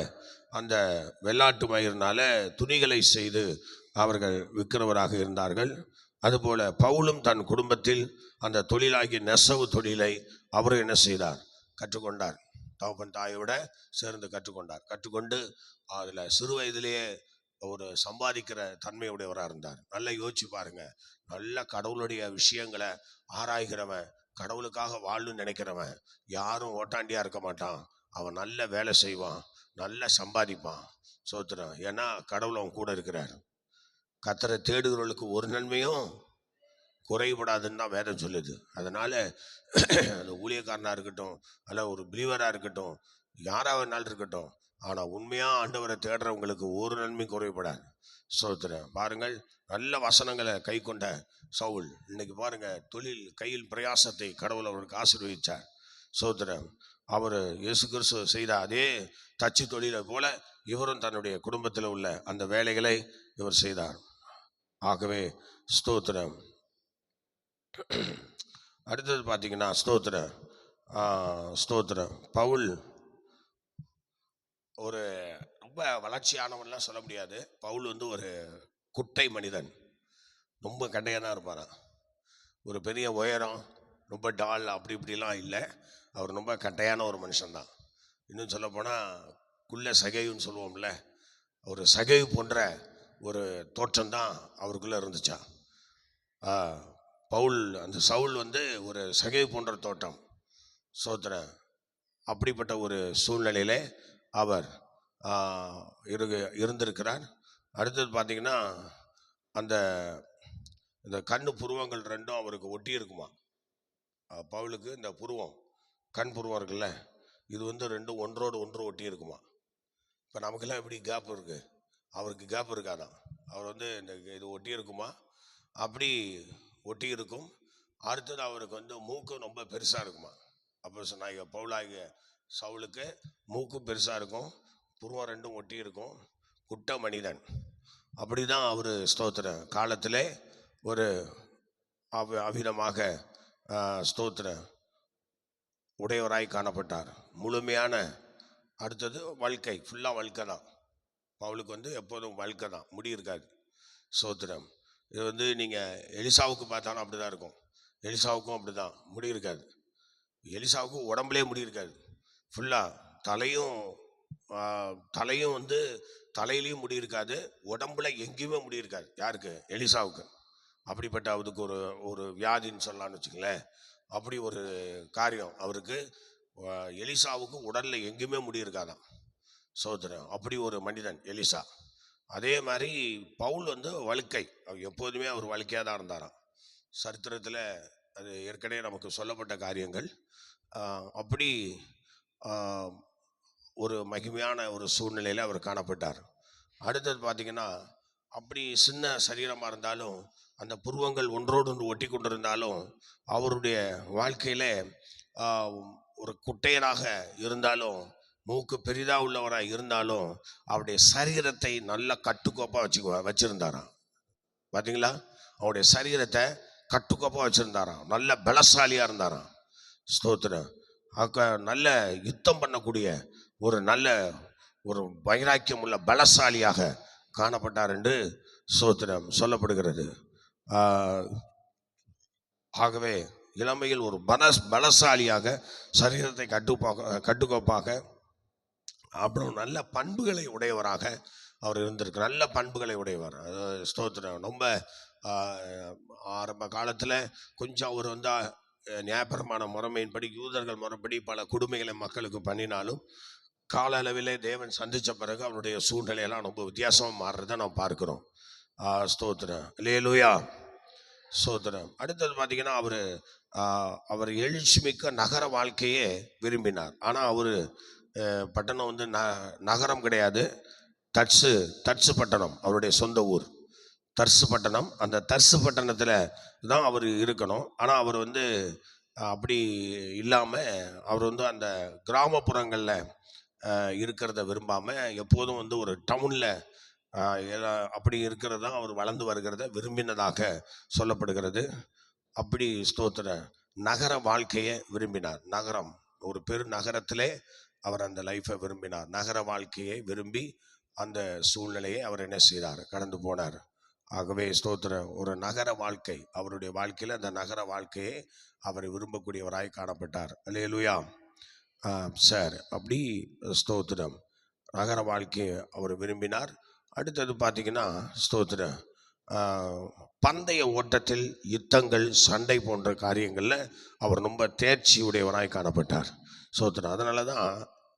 அந்த வெள்ளாட்டு மயிரினால துணிகளை செய்து அவர்கள் விற்கிறவராக இருந்தார்கள். அதுபோல பவுலும் தன் குடும்பத்தில் அந்த தொழிலாகிய நெசவு தொழிலை அவர் என்ன செய்தார்? கற்றுக்கொண்டார். தகப்பன் தாயோட சேர்ந்து கற்றுக்கொண்டு அதில் சிறு வயதிலேயே ஒரு சம்பாதிக்கிற தன்மையுடையவராக இருந்தார். நல்லா யோசிச்சு பாருங்க. நல்ல கடவுளுடைய விஷயங்களை ஆராய்கிறவன், கடவுளுக்காக வாழணும்னு நினைக்கிறவன் யாரும் ஓட்டாண்டியா இருக்க மாட்டான். அவன் நல்ல வேலை செய்வான், நல்ல சம்பாதிப்பான். சோத்திரம். ஏன்னா கடவுள் அவன் கூட இருக்கிறார். கர்த்தரை தேடுகிறவர்களுக்கு ஒரு நன்மையும் குறைபடாதுன்னு தான் வேதம் சொல்லுது. அதனால அந்த ஊழியக்காரனாக இருக்கட்டும், அல்ல ஒரு பிலீவராக இருக்கட்டும், யாராக வேணாலும் இருக்கட்டும், ஆனால் உண்மையாக ஆண்டவரை தேடுறவங்களுக்கு ஒரு நன்மையும் குறைபடாது. சோத்திரம். பாருங்கள், நல்ல வசனங்களை கை கொண்ட சவுல் இன்னைக்கு பாருங்க, தொழில் கையில் பிரயாசத்தை கடவுள் அவருக்கு ஆசீர்வதிச்சார். சோத்திரம். அவர் இயேசு கிறிஸ்து செய்த அதே தச்சு தொழிலை போல இவரும் தன்னுடைய குடும்பத்தில் உள்ள அந்த வேலைகளை இவர் செய்தார். ஆகவே ஸ்தோத்திரம். அடுத்தது பார்த்தீங்கன்னா ஸ்தோத்திரம். பவுல் ஒரு ரொம்ப வளர்ச்சியானவன்லாம் சொல்ல முடியாது. பவுல் ஒரு குட்டை மனிதன். ரொம்ப கண்டையாக தான் இருப்பாரான். ஒரு பெரிய உயரம், ரொம்ப டால் அப்படி இப்படிலாம் இல்லை. அவர் ரொம்ப கட்டையான ஒரு மனுஷன்தான். இன்னும் சொல்லப்போனால் குள்ள சகைவுன்னு சொல்லுவோம்ல, ஒரு சகைவு போன்ற ஒரு தோற்றம்தான் அவருக்குள்ளே இருந்துச்சா. அந்த சவுல் ஒரு சகைவு போன்ற தோட்டம். சோத்திரம். அப்படிப்பட்ட ஒரு சூழ்நிலையிலே அவர் இருந்திருக்கிறார். அடுத்தது பார்த்தீங்கன்னா இந்த கண்ணு புருவங்கள் ரெண்டும் அவருக்கு ஒட்டி இருக்குமா. பவுலுக்கு இந்த புருவம், கண் புருவம் இருக்குல்ல, இது ரெண்டும் ஒன்றோடு ஒன்று ஒட்டி இருக்குமா. இப்போ நமக்கெல்லாம் எப்படி கேப் இருக்கு, அவருக்கு கேப் இருக்காதான். அவர் இந்த இது ஒட்டி இருக்குமா, அப்படி ஒட்டி இருக்கும். அடுத்தது அவருக்கு மூக்கும் ரொம்ப பெருசாக இருக்குமா. அப்போ சொன்னாங்க, பவுலாகிய சவுலுக்கு மூக்கும் பெருசாக இருக்கும், புருவம் ரெண்டும் ஒட்டி இருக்கும், குட்ட மனிதன். அப்படி தான் அவர் ஸ்தோத்திர காலத்திலே ஒரு அவ்விதமாக ஸ்தோத்திர உடையவராய் காணப்பட்டார். முழுமையான அடுத்தது வழுக்கை, ஃபுல்லாக வழுக்கை தான். பவுலுக்கு எப்போதும் வழுக்கை தான், முடி இருக்காது. ஸ்தோத்திரம். இது நீங்கள் எலிசாவுக்கு பார்த்தாலும் அப்படி தான் இருக்கும். எலிசாவுக்கும் அப்படி தான், முடி இருக்காது. எலிசாவுக்கும் உடம்புலேயே முடி இருக்காது. ஃபுல்லாக தலையும் தலையிலையும் முடி இருக்காது, உடம்புல எங்கேயுமே முடி இருக்காது. யாருக்கு? எலிசாவுக்கு. அப்படிப்பட்ட அதுக்கு ஒரு வியாதின்னு சொல்லலான்னு வச்சுங்களேன். அப்படி ஒரு காரியம் அவருக்கு. எலிசாவுக்கு உடல்ல எங்கேயுமே முடி இருக்காதான். சோதரன். அப்படி ஒரு மனிதன் எலிசா. அதே மாதிரி பவுல் வழுக்கை, எப்போதுமே அவர் வழுக்கையாக தான் இருந்தாராம். சரித்திரத்தில் அது ஏற்கனவே நமக்கு சொல்லப்பட்ட காரியங்கள். அப்படி ஒரு மகிமையான ஒரு சூழ்நிலையில் அவர் காணப்பட்டார். அடுத்தது பார்த்தீங்கன்னா, அப்படி சின்ன சரீரமாக இருந்தாலும் அந்த புருவங்கள் ஒன்றோடு ஒன்று ஒட்டி கொண்டிருந்தாலும் அவருடைய வாழ்க்கையில் ஒரு குட்டையனாக இருந்தாலும், மூக்கு பெரிதாக உள்ளவராக இருந்தாலும், அவருடைய சரீரத்தை நல்ல கட்டுக்கோப்பாக வச்சிருந்தாராம். பார்த்தீங்களா, அவருடைய சரீரத்தை கட்டுக்கோப்பாக வச்சிருந்தாராம். நல்ல பலசாலியாக இருந்தாராம். ஸ்தோத்திரம். நல்ல யுத்தம் பண்ணக்கூடிய ஒரு வைராக்கியம் உள்ள பலசாலியாக காணப்பட்டார் என்று ஸ்தோத்திரம் சொல்லப்படுகிறது. ஆகவே இளமையில் ஒரு பலசாலியாக, சரீரத்தை கட்டுக்கோப்பாக, அப்புறம் நல்ல பண்புகளை உடையவராக அவர் இருந்திருக்கு. நல்ல பண்புகளை உடையவர். ஸ்தோத்திரம். ரொம்ப ஆரம்ப காலத்தில் கொஞ்சம் அவர் நியாயப்பிரமாண முறைமையின்படி, யூதர்கள் முறைப்படி பல கொடுமைகளை மக்களுக்கு பண்ணினாலும், கால அளவிலே தேவன் சந்தித்த பிறகு அவருடைய சூழ்நிலையெல்லாம் ரொம்ப வித்தியாசமாக மாறுறதை நாம் பார்க்கிறோம். ஸ்தோத்திரம். அல்லேலூயா. ஸ்தோத்திரம். அடுத்தது பார்த்தீங்கன்னா, அவர் எழுச்சிமிக்க நகர வாழ்க்கையே விரும்பினார். ஆனால் அவர் பட்டணம் வந்து நகரம் கிடையாது, தட்சு பட்டணம் அவருடைய சொந்த ஊர். தர்சு பட்டணம். அந்த தர்சு பட்டணத்தில் தான் அவர் இருக்கணும். ஆனால் அவர் வந்து அப்படி இல்லாமல் அவர் வந்து அந்த கிராமப்புறங்களில் இருக்கிறத விரும்பாமல் எப்போதும் வந்து ஒரு டவுனில் அப்படி இருக்கிறது தான் அவர் வளர்ந்து வருகிறத விரும்பினதாக சொல்லப்படுகிறது. அப்படி ஸ்தோத்திர நகர வாழ்க்கையை விரும்பினார். நகரம், ஒரு பெரு நகரத்திலே அவர் அந்த லைஃப்பை விரும்பினார். நகர வாழ்க்கையை விரும்பி அந்த சூழ்நிலையை அவர் என்ன செய்தார், கடந்து போனார். ஆகவே ஸ்தோத்திர ஒரு நகர வாழ்க்கை அவருடைய வாழ்க்கையில், அந்த நகர வாழ்க்கையை அவர் விரும்பக்கூடியவராய் காணப்பட்டார். அல்லேலூயா. சார் அப்படி ஸ்தோத்திரம் நகர வாழ்க்கையை அவர் விரும்பினார். அடுத்தது பார்த்தீங்கன்னா ஸ்தோத்திரம் பந்தய ஓட்டத்தில் யுத்தங்கள், சண்டை போன்ற காரியங்களில் அவர் ரொம்ப தேர்ச்சி உடையவராய் காணப்பட்டார். ஸ்தோத்திரம். அதனால தான்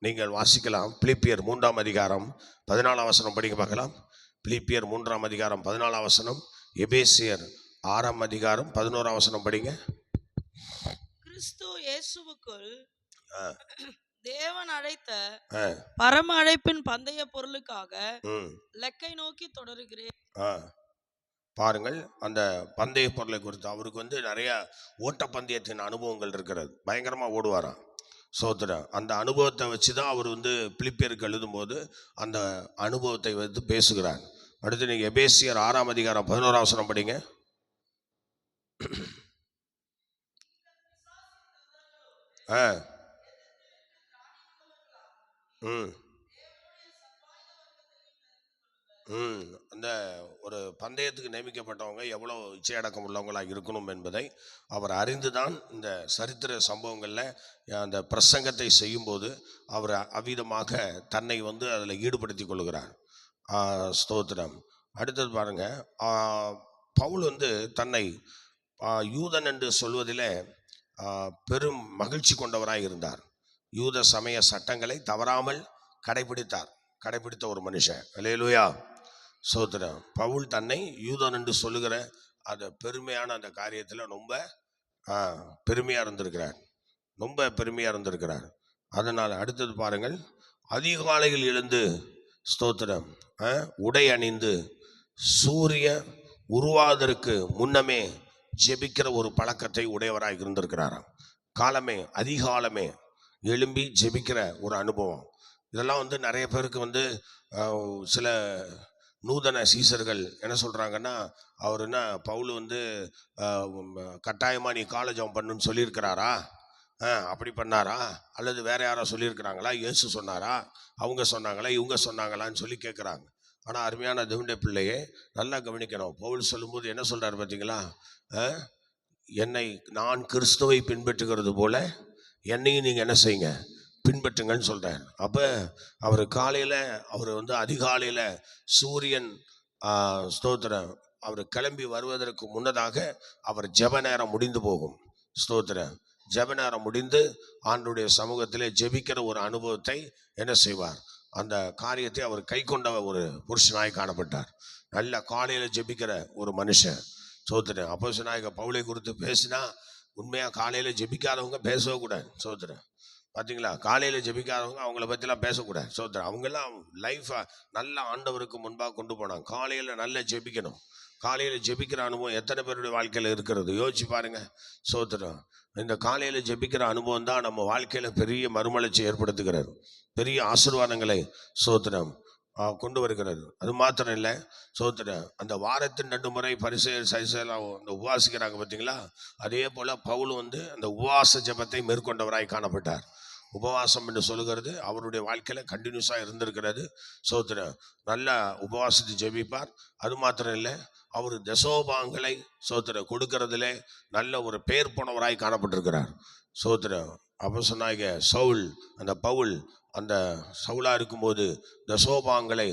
நீங்கள் வாசிக்கலாம், பிலிப்பியர் 3ஆம் அதிகாரம் 14ஆம் வசனம் படிக்க பார்க்கலாம். பிலிப்பியர் 3ஆம் அதிகாரம் 14ஆம் வசனம், எபேசியர் 6ஆம் அதிகாரம் 11ஆம் வசனம் படிங்க. கிறிஸ்து இயேசுவுக்குள் தேவன் அழைத்த பரம அழைப்பின் பந்தய பொருளுக்காக லக்கை நோக்கி தொடருகிறேன். பாருங்கள், அந்த பந்தய பொருளை குறித்து அவருக்கு வந்து நிறைய ஓட்டப்பந்தயத்தின் அனுபவங்கள் இருக்கிறது. பயங்கரமா ஓடுவாராம். சோத்திரம். அந்த அனுபவத்தை வச்சு தான் அவர் வந்து பிலிப்பியருக்கு எழுதும்போது அந்த அனுபவத்தை வந்து பேசுகிறார். அடுத்து நீங்க எபேசியர் 6ஆம் அதிகாரம் 11ஆம் வசனம் படிங்க. அந்த ஒரு பந்தயத்துக்கு நியமிக்கப்பட்டவங்க எவ்வளோ இச்சையடக்கம் உள்ளவங்களாக இருக்கணும் என்பதை அவர் அறிந்துதான் இந்த சரித்திர சம்பவங்களில் அந்த பிரசங்கத்தை செய்யும்போது அவர் அவ்விதமாக தன்னை வந்து அதில் ஈடுபடுத்தி கொள்கிறார். ஸ்தோத்திரம். அடுத்தது பாருங்க, பவுல் வந்து தன்னை யூதன் என்று சொல்வதிலே பெரும் மகிழ்ச்சி கொண்டவராய் இருந்தார். யூத சமய சட்டங்களை தவறாமல் கடைபிடித்த ஒரு மனுஷன். அல்லேலூயா. சோத்திரம். பவுல் தன்னை யூதன் என்று சொல்லுகிற அந்த பெருமையான அந்த காரியத்தில் ரொம்ப பெருமையாக இருந்திருக்கிறார். அதனால் அடுத்தது பாருங்கள், அதிகாலையில் எழுந்து ஸ்தோத்திரம் உடை அணிந்து சூரிய உருவாவதற்கு முன்னமே ஜெபிக்கிற ஒரு பழக்கத்தை உடையவராக இருந்திருக்கிறாராம். அதிகாலமே எழும்பி ஜெபிக்கிற ஒரு அனுபவம். இதெல்லாம் வந்து நிறைய பேருக்கு வந்து சில நூதன சீசர்கள் என்ன சொல்கிறாங்கன்னா, அவர் என்ன பவுல் வந்து கட்டாயமாக நீ காலேஜ் பண்ணுன்னு சொல்லியிருக்கிறாரா, அப்படி பண்ணாரா, அல்லது வேற யாரோ சொல்லியிருக்கிறாங்களா, இயேசு சொன்னாரா, அவங்க சொன்னாங்களா, இவங்க சொன்னாங்களான்னு சொல்லி கேட்குறாங்க. ஆனால் அருமையான தேவனுடைய பிள்ளையே நல்லா கவனிக்கணும். பவுல் சொல்லும்போது என்ன சொல்கிறார் பார்த்தீங்களா, நான் கிறிஸ்துவை பின்பற்றுகிறது போல என்னையும் நீங்கள் என்ன செய்யுங்க, பின்பற்றுங்கன்னு சொல்கிறார். அப்போ அவர் வந்து அதிகாலையில் சூரியன் ஸ்தோத்திரம் அவர் கிளம்பி வருவதற்கு முன்னதாக அவர் ஜெப நேரம் முடிந்து போகும். ஸ்தோத்திரம். ஜெப நேரம் முடிந்து ஆண்டவருடைய சமூகத்திலே ஜெபிக்கிற ஒரு அனுபவத்தை என்ன செய்வார், அந்த காரியத்தை அவர் கை கொண்ட ஒரு புருஷனாய் காணப்பட்டார். நல்ல காலையில் ஜெபிக்கிற ஒரு மனுஷன். ஸ்தோத்திரம். அப்போஸ்தலனாகிய பவுலை குறித்து பேசினா உண்மையாக காலையில் ஜெபிக்காதவங்க பேசவே கூடாது. ஸ்தோத்திரம். பார்த்தீங்களா, காலையில் ஜெபிக்காதவங்க அவங்கள பற்றிலாம் பேசக்கூடாது. சோதரன். அவங்கெல்லாம் லைஃபை நல்ல ஆண்டவருக்கு முன்பாக கொண்டு போனாங்க. காலையில் நல்லா ஜெபிக்கணும். காலையில் ஜெபிக்கிற அனுபவம் எத்தனை பேருடைய வாழ்க்கையில் இருக்கிறது யோசிச்சு பாருங்க. சோதரன். இந்த காலையில் ஜெபிக்கிற அனுபவம் தான் நம்ம வாழ்க்கையில் பெரிய மறுமலர்ச்சி ஏற்படுத்துகிறது, பெரிய ஆசீர்வாதங்களை சோதரம் கொண்டு வருகிறது. அது மாத்திரம் இல்லை, சோதரன். அந்த வாரத்தின் 2 முறை பரிசெயலாம் அந்த உபவாசிக்கிறாங்க பார்த்தீங்களா, அதே போல் பவுல் வந்து அந்த உபவாச ஜெபத்தை மேற்கொண்டவராய் காணப்பட்டார். உபவாசம் என்று சொல்லுகிறது அவருடைய வாழ்க்கையில் கண்டினியூஸாக இருந்திருக்கிறது. சோத்திரம். நல்ல உபவாசத்தை ஜெபிப்பார். அது மாத்திரம் இல்லை, அவர் தசோபாங்களை கொடுக்கறதுல நல்ல ஒரு பெயர் போனவராய் காணப்பட்டிருக்கிறார். சோத்திரம். அப்போஸ்தலனாகிய பவுல் அந்த சவுலாக இருக்கும்போது தசோபாங்களை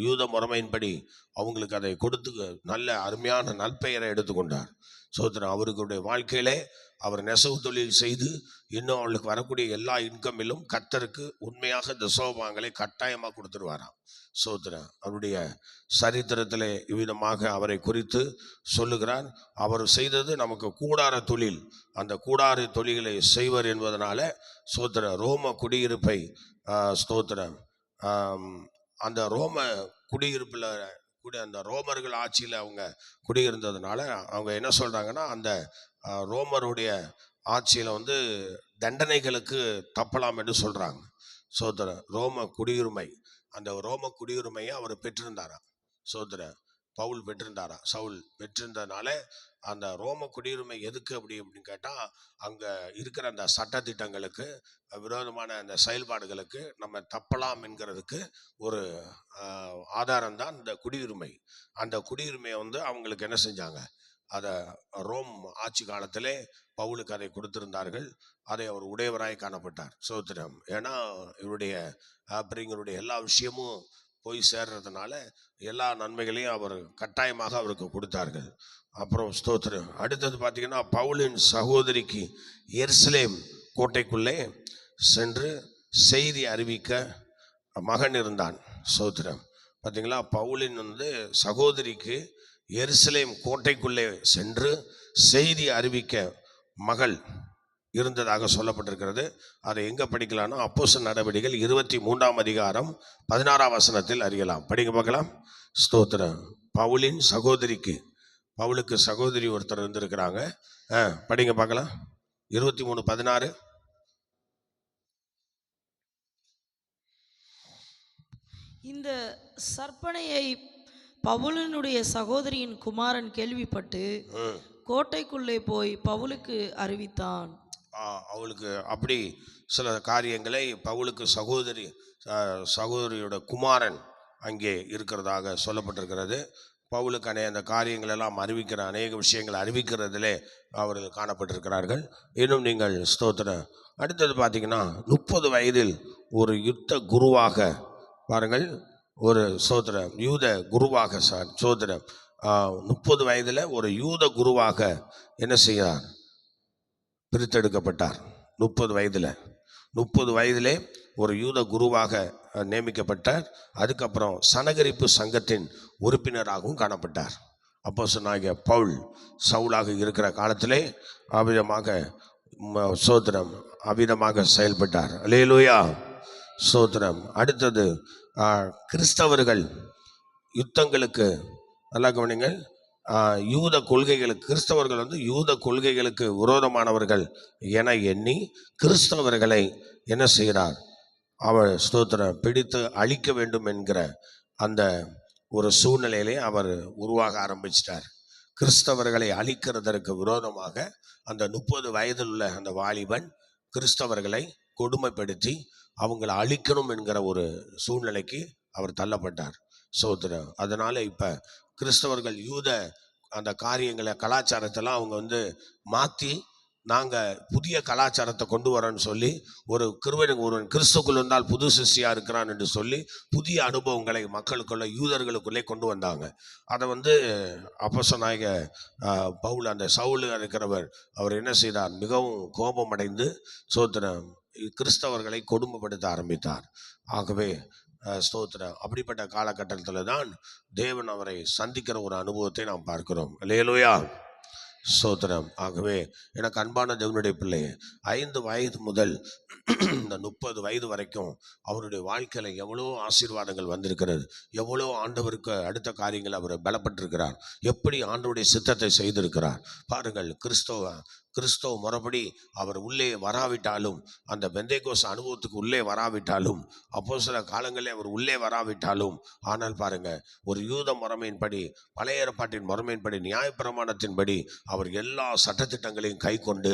யூத முறைமையின்படி அவங்களுக்கு அதை கொடுத்து நல்ல அருமையான நற்பெயரை எடுத்துக்கொண்டார். சோத்திரம். அவர்களுடைய வாழ்க்கையிலே அவர் நெசவு தொழில் செய்து இன்னும் அவளுக்கு வரக்கூடிய எல்லா இன்கமிலும் கர்த்தருக்கு உண்மையாக தசமபாகங்களை கட்டாயமாக கொடுத்துருவாராம். சோத்திரம். அவருடைய சரித்திரத்திலே இவ்விதமாக அவரை குறித்து சொல்லுகிறார். அவர் செய்தது நமக்கு கூடார தொழில், அந்த கூடார தொழில்களை செய்வர் என்பதனால சோத்திரம் ரோம குடியிருப்பை ஸ்தோத்திரம் அந்த ரோம குடியிருப்பில் அந்த ரோமர்கள் ஆட்சியில் அவங்க குடியிருந்ததுனால அவங்க என்ன சொல்கிறாங்கன்னா, அந்த ரோமருடைய ஆட்சியில் வந்து தண்டனைகளுக்கு தப்பலாம் என்று சொல்கிறாங்க. சோதர ரோம குடியுரிமை, அந்த ரோம குடியுரிமையை அவர் பெற்றிருந்தாராம். சோதர பவுல் பெற்றிருந்தாராம். சவுல் பெற்றிருந்ததுனால அந்த ரோம குடியுரிமை எதுக்கு அப்படின்னு கேட்டால், அங்கே இருக்கிற அந்த சட்டத்திட்டங்களுக்கு விரோதமான அந்த செயல்பாடுகளுக்கு நம்ம தப்பலாம் என்கிறதுக்கு ஒரு ஆதாரம் தான் இந்த குடியுரிமை. அந்த குடியுரிமையை வந்து அவங்களுக்கு என்ன செஞ்சாங்க, அதை ரோம் ஆட்சி காலத்திலே பவுலுக்கு அதை கொடுத்திருந்தார்கள். அதை அவர் உடையவராய் காணப்பட்டார். சோத்திரம். ஏன்னா இவருடைய அப்படிங்கிறடைய எல்லா விஷயமும் போய் சேர்றதுனால எல்லா நன்மைகளையும் அவர் கட்டாயமாக அவருக்கு கொடுத்தார்கள். அப்புறம் ஸ்தோத்திரம். அடுத்தது பார்த்தீங்கன்னா, பவுலின் சகோதரிக்கு எருசலேம் கோட்டைக்குள்ளே சென்று செய்தி அறிவிக்க மகன் இருந்தான். ஸ்தோத்திரம். பார்த்தீங்களா, பவுலின் வந்து சகோதரிக்கு எருசலேம் கோட்டைக்குள்ளே சென்று செய்தி அறிவிக்க மகள் இருந்ததாக சொல்லப்பட்டிருக்கிறது. அதை எங்கே படிக்கலாம்னா, அப்போஸ்தலர் நடவடிக்கைகள் 23ஆம் அதிகாரம் 16ஆம் வசனத்தில் அறியலாம். படிங்க பார்க்கலாம். ஸ்தோத்திரம். பவுலின் சகோதரிக்கு, பவுலுக்கு சகோதரி ஒருத்தர் இருந்திருக்கிறாங்க. படிங்க பார்க்கலாம். 23:16. இந்த சற்பனையை பவுலினுடைய சகோதரியின் குமாரன் கேள்விப்பட்டு கோட்டைக்குள்ளே போய் பவுலுக்கு அறிவித்தான். அவளுக்கு அப்படி சில காரியங்களை பவுலுக்கு சகோதரியோட குமாரன் அங்கே இருக்கிறதாக சொல்லப்பட்டிருக்கிறது. பவுலுக்கு அந்த காரியங்கள் எல்லாம் அறிவிக்கிற அநேக விஷயங்கள் அறிவிக்கிறதிலே அவர்கள் காணப்பட்டிருக்கிறார்கள். இன்னும் நீங்கள் ஸ்தோத்திரம். அடுத்தது பார்த்தீங்கன்னா, 30 வயதில் ஒரு யுத்த குருவாக பாருங்கள், ஒரு சோதரம் யூத குருவாக சோதரம் 30 வயதில் ஒரு யூத குருவாக என்ன செய்யார், பிரித்தெடுக்கப்பட்டார். 30 வயதிலே ஒரு யூத குருவாக நியமிக்கப்பட்டார். அதுக்கப்புறம் சனகரிப்பு சங்கத்தின் உறுப்பினராகவும் காணப்பட்டார். அப்போஸ்தலனாகிய பவுல் சவுலாக இருக்கிற காலத்திலே அவ்விதமாக சோத்திரம் அவ்விதமாக செயல்பட்டார். அல்லேலூயா, சோத்திரம். அடுத்தது கிறிஸ்தவர்கள் யுத்தங்களுக்கு, நல்லா கவனிங்கள், யூத கொள்கைகளுக்கு, கிறிஸ்தவர்கள் வந்து யூத கொள்கைகளுக்கு விரோதமானவர்கள் என எண்ணி கிறிஸ்தவர்களை என்ன செய்கிறார், அவர் ஸ்தோத்திரம் பிடித்து அழிக்க வேண்டும் என்கிற அந்த ஒரு சூழ்நிலையிலே அவர் உருவாக ஆரம்பிச்சிட்டார். கிறிஸ்தவர்களை அழிக்கிறதற்கு விரோதமாக அந்த 30 வயதில் உள்ள அந்த வாலிபன் கிறிஸ்தவர்களை கொடுமைப்படுத்தி அவங்களை அழிக்கணும் என்கிற ஒரு சூழ்நிலைக்கு அவர் தள்ளப்பட்டார். சோத்திரம். அதனால இப்போ கிறிஸ்தவர்கள் யூத அந்த காரியங்களை, கலாச்சாரத்தெல்லாம் அவங்க வந்து மாற்றி நாங்கள் புதிய கலாச்சாரத்தை கொண்டு வரோன்னு சொல்லி, ஒரு ஒருவன் கிறிஸ்துக்குள் இருந்தால் புது சிருஷ்டியாக இருக்கிறான் என்று சொல்லி புதிய அனுபவங்களை மக்களுக்குள்ள யூதர்களுக்குள்ளே கொண்டு வந்தாங்க. அதை வந்து அப்போஸ்தலனாகிய பவுல், அந்த சவுல் இருக்கிறவர், அவர் என்ன செய்தார், மிகவும் கோபமடைந்து சோத்திரம் கிறிஸ்தவர்களை கொடுமைப்படுத்த ஆரம்பித்தார். ஆகவே ஸ்தோத்திரம் அப்படிப்பட்ட காலகட்டத்தில் தான் தேவன் அவரை சந்திக்கிற ஒரு அனுபவத்தை நாம் பார்க்கிறோம். அல்லேலூயா, ஸ்தோத்திரம். ஆகவே எனக்கு அன்பான தேவனுடைய பிள்ளையே, 5 வயது முதல் இந்த 30 வயது வரைக்கும் அவருடைய வாழ்க்கையில் எவ்வளோ ஆசீர்வாதங்கள் வந்திருக்கிறது, எவ்வளோ ஆண்டவருக்கு அடுத்த காரியங்கள் அவர் பலப்பட்டிருக்கிறார், எப்படி ஆண்டவருடைய சித்தத்தை செய்திருக்கிறார் பாருங்கள். கிறிஸ்தவ முறைப்படி அவர் உள்ளே வராவிட்டாலும், அந்த பெந்தேகோஸ் அனுபவத்துக்கு உள்ளே வராவிட்டாலும், அப்போ சில காலங்களில் அவர் உள்ளே வராவிட்டாலும், ஆனால் பாருங்க, ஒரு யூத முறைமையின்படி, பழைய ஏற்பாட்டின் முறைமையின்படி, நியாயப்பிரமாணத்தின்படி அவர் எல்லா சட்டத்திட்டங்களையும் கை கொண்டு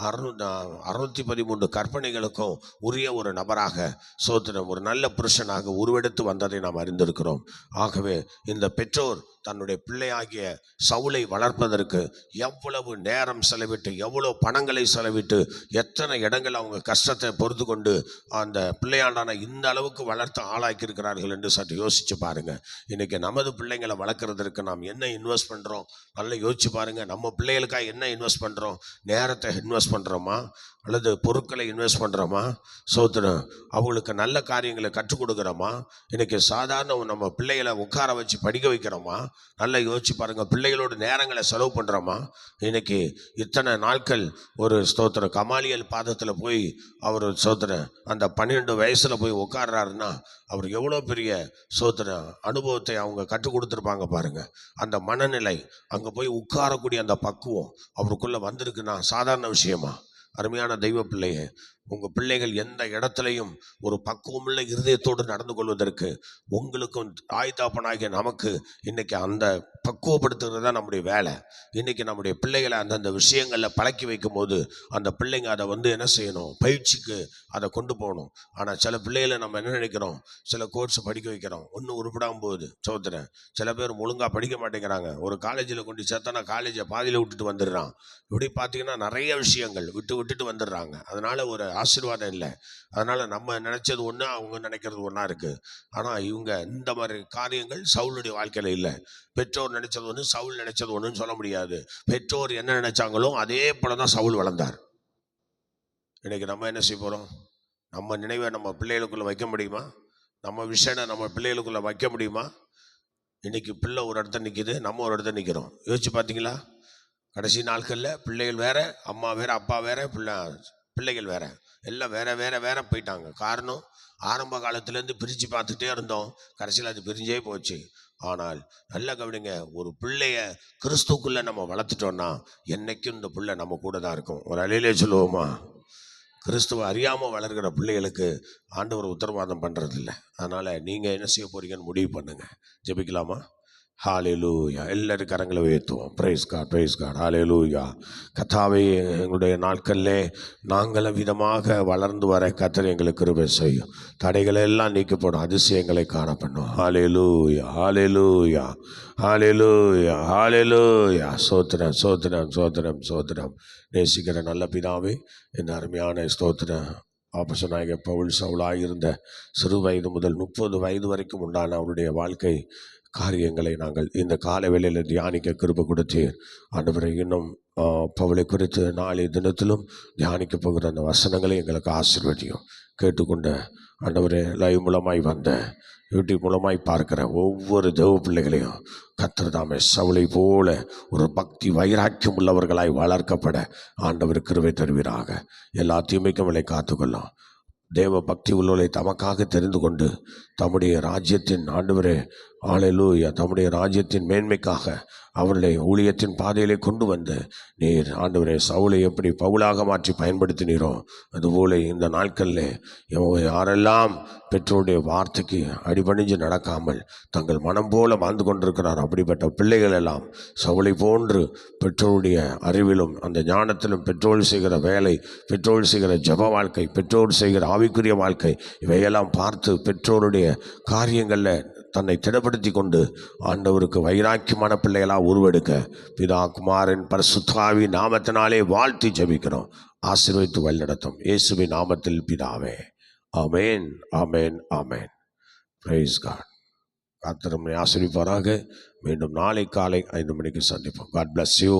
613 கற்பனைகளுக்கும் உரிய ஒரு நபராக சோத்திரம் ஒரு நல்ல புருஷனாக உருவெடுத்து வந்ததை நாம் அறிந்திருக்கிறோம். ஆகவே இந்த பெற்றோர் தன்னுடைய பிள்ளையாகிய சவுலை வளர்ப்பதற்கு எவ்வளவு நேரம் செலவிட்டு எவ்வளோ பணங்களை செலவிட்டு எத்தனை இடங்கள் அவங்க கஷ்டத்தை பொறுத்து கொண்டு அந்த பிள்ளையாண்டான இந்த அளவுக்கு வளர்த்து ஆளாக்கி இருக்கிறார்கள் என்று சற்று யோசிச்சு பாருங்க. இன்னைக்கு நமது பிள்ளைங்களை வளர்க்குறதற்கு நாம் என்ன இன்வெஸ்ட் பண்ணுறோம் நல்லா யோசிச்சு பாருங்க. நம்ம பிள்ளைகளுக்காக என்ன இன்வெஸ்ட் பண்ணுறோம்? நேரத்தை இன்வெஸ்ட் பண்ணுறோமா அல்லது பொருட்களை இன்வெஸ்ட் பண்ணுறோமா? சோத்திரம். அவங்களுக்கு நல்ல காரியங்களை கற்றுக் கொடுக்குறோமா? இன்னைக்கு சாதாரண நம்ம பிள்ளைகளை உட்கார வச்சு படிக்க வைக்கிறோமா? நல்லா யோசிச்சு பாருங்க. பிள்ளைகளோட நேரங்களை செலவு பண்ணுறோமா? இன்னைக்கு இத்தனை நாட்கள் ஒரு ஸ்தோத்திரம் கமாலியல் பாதத்தில் போய் அவர் சோத்திரம் அந்த 12 வயசில் போய் உட்கார்றாருன்னா அவர் எவ்வளோ பெரிய சோத்திரம் அனுபவத்தை அவங்க கற்றுக் கொடுத்துருப்பாங்க பாருங்க. அந்த மனநிலை அங்கே போய் உட்காரக்கூடிய அந்த பக்குவம் அவருக்குள்ளே வந்திருக்குன்னா சாதாரண விஷயமா? அருமையான தெய்வ பிள்ளையே, உங்கள் பிள்ளைகள் எந்த இடத்துலையும் ஒரு பக்குவமுள்ள இருதயத்தோடு நடந்து கொள்வதற்கு உங்களுக்கும் தாய்தாப்பனாகிய நமக்கு இன்னைக்கு அந்த பக்குவப்படுத்துகிறது தான் நம்முடைய வேலை. இன்னைக்கு நம்முடைய பிள்ளைகளை அந்தந்த விஷயங்களில் பழக்கி வைக்கும் போது அந்த பிள்ளைங்க அதை என்ன செய்யணும்? பயிற்சிக்கு அதை கொண்டு போகணும். ஆனால் சில பிள்ளைகளை நம்ம என்ன நினைக்கிறோம்? சில கோர்ஸ் படிக்க வைக்கிறோம், ஒன்றும் உருப்படாமல் போகுது. சோதரன் சில பேர் ஒழுங்காக படிக்க மாட்டேங்கிறாங்க. ஒரு காலேஜில் கொண்டு சேர்த்தனா காலேஜை பாதியில் விட்டுட்டு வந்துடுறான். இப்படி பார்த்தீங்கன்னா நிறைய விஷயங்கள் விட்டுட்டு வந்துடுறாங்க. அதனால ஒரு ஆசீர்வாதம் இல்லை. அதனால நம்ம நினைச்சது ஒன்று, அவங்க நினைக்கிறது ஒன்றா இருக்கு. ஆனால் இவங்க இந்த மாதிரி காரியங்கள் சவுளுடைய வாழ்க்கையில இல்லை. பெற்றோர் நினைச்சது ஒன்று, சவுல் நினைச்சது ஒன்றுன்னு சொல்ல முடியாது. பெற்றோர் என்ன நினைச்சாங்களோ அதே போல தான் சவுல் வளர்ந்தார். இன்னைக்கு நம்ம என்ன செய்ய போறோம்? நம்ம நினைவை நம்ம பிள்ளைகளுக்குள்ள வைக்க முடியுமா? நம்ம விஷயத்தை நம்ம பிள்ளைகளுக்குள்ள வைக்க முடியுமா? இன்னைக்கு பிள்ளை ஒரு இடத்த நிற்கிது, நம்ம ஒரு இடத்த நிற்கிறோம். யோசிச்சு பார்த்தீங்களா? கடைசி நாட்களில் பிள்ளைகள் வேற, அம்மா வேற, அப்பா வேற, பிள்ளைகள் வேற, எல்லாம் வேற வேற வேற போயிட்டாங்க. காரணம், ஆரம்ப காலத்துலேருந்து பிரித்து பார்த்துட்டே இருந்தோம், கடைசியில் அது பிரிஞ்சே போச்சு. ஆனால் நல்லா கவனிங்க, ஒரு பிள்ளைய கிறிஸ்துக்குள்ளே நம்ம வளர்த்துட்டோம்னா என்னைக்கும் இந்த பிள்ளை நம்ம கூட தான் இருக்கும். ஒரு அலையிலே சொல்லுவோமா? கிறிஸ்துவ அறியாமல் வளர்கிற பிள்ளைகளுக்கு ஆண்டவர் உத்தரவாதம் பண்ணுறதில்ல. அதனால் நீங்கள் என்ன செய்ய போறீங்கன்னு முடிவு பண்ணுங்க. ஜெபிக்கலாமா? ஹalleluya. எல்லாரும் கரங்களை உயர்த்துவோம். Praise God, praise God. ஹalleluya. கர்த்தாவே, எங்களுடைய நாட்களிலே நாங்கள் விதமாக வளர்ந்து வர கர்த்தர் எங்களுக்கு கிருபை செய்யும். தடைகளை எல்லாம் நீக்கப்படும், அதிசயங்களை காணப்படும். ஹalleluya, ஹalleluya, ஹalleluya, ஹalleluya. சோத்திரம், சோத்திரம், சோத்திரம், சோத்திரம். நேசிக்கிற நல்ல பிதாவே, இந்த அருமையான ஸ்தோத்திரம் ஆபோஸ்தலனாகிய பவுல் சவுலாயிருந்த சிறு வயது முதல் 30 வயது வரைக்கும் உண்டான அவருடைய வாழ்க்கை காரியங்களை நாங்கள் இந்த கால வேளையில் தியானிக்க கிருபை கொடுத்தீர். ஆண்டவரே, இன்னும் பவுலை குறித்து நாளைய தினத்திலும் தியானிக்க போகிற அந்த வசனங்களை எங்களுக்கு ஆசீர்வதியும். கேட்டுக்கொண்ட ஆண்டவரே, லைவ் மூலமாய் வந்த யூடியூப் மூலமாய் பார்க்கிற ஒவ்வொரு தேவ பிள்ளைகளையும் கர்த்தர் தாமே சவுளை போல ஒரு பக்தி வைராக்கியம் உள்ளவர்களாய் வளர்க்கப்பட ஆண்டவர் கிருபை தருவீராக. எல்லா தீமைக்கும் விலை காத்துக்கொள்ளும். தேவ பக்தி உள்ளவர்களை தமக்காக தெரிந்து கொண்டு தம்முடைய ராஜ்யத்தின் ஆண்டவரே ஹல்லேலூயா தம்முடைய ராஜ்யத்தின் மேன்மைக்காக அவர்களை ஊழியத்தின் பாதையிலே கொண்டு வந்து நீர் ஆண்டவரே சவுலை எப்படி பவுலாக மாற்றி பயன்படுத்தினீரோ அதுபோல இந்த நாட்களில் யாரெல்லாம் பெற்றோருடைய வார்த்தைக்கு அடிபணிஞ்சு நடக்காமல் தங்கள் மனம் போல வாழ்ந்து கொண்டிருக்கிறார், அப்படிப்பட்ட பிள்ளைகள் எல்லாம் சவுலை போன்று பெற்றோருடைய அறிவிலும் அந்த ஞானத்திலும் பெற்றோர் செய்கிற வேலை, பெற்றோர் செய்கிற ஜப வாழ்க்கை, பெற்றோர் செய்கிற ஆவிக்குரிய வாழ்க்கை, இவையெல்லாம் பார்த்து பெற்றோருடைய காரியங்களில் தன்னை திடப்படுத்தி கொண்டு ஆண்டவருக்கு வைராக்கியமான பிள்ளைகளாக உருவெடுக்க பிதா குமாரன் பரிசுத்தாவி நாமத்தினாலே வாழ்த்தி ஜெபிக்கிறோம். ஆசீர்வதித்து வழிநடத்தும் இயேசுவின் நாமத்தில் பிதாவே. ஆமேன், ஆமேன், ஆமேன். Praise God. கர்த்தர் நம்மை ஆசீர்வதிப்பாராக. மீண்டும் நாளை காலை 5 மணிக்கு சந்திப்போம். God bless you.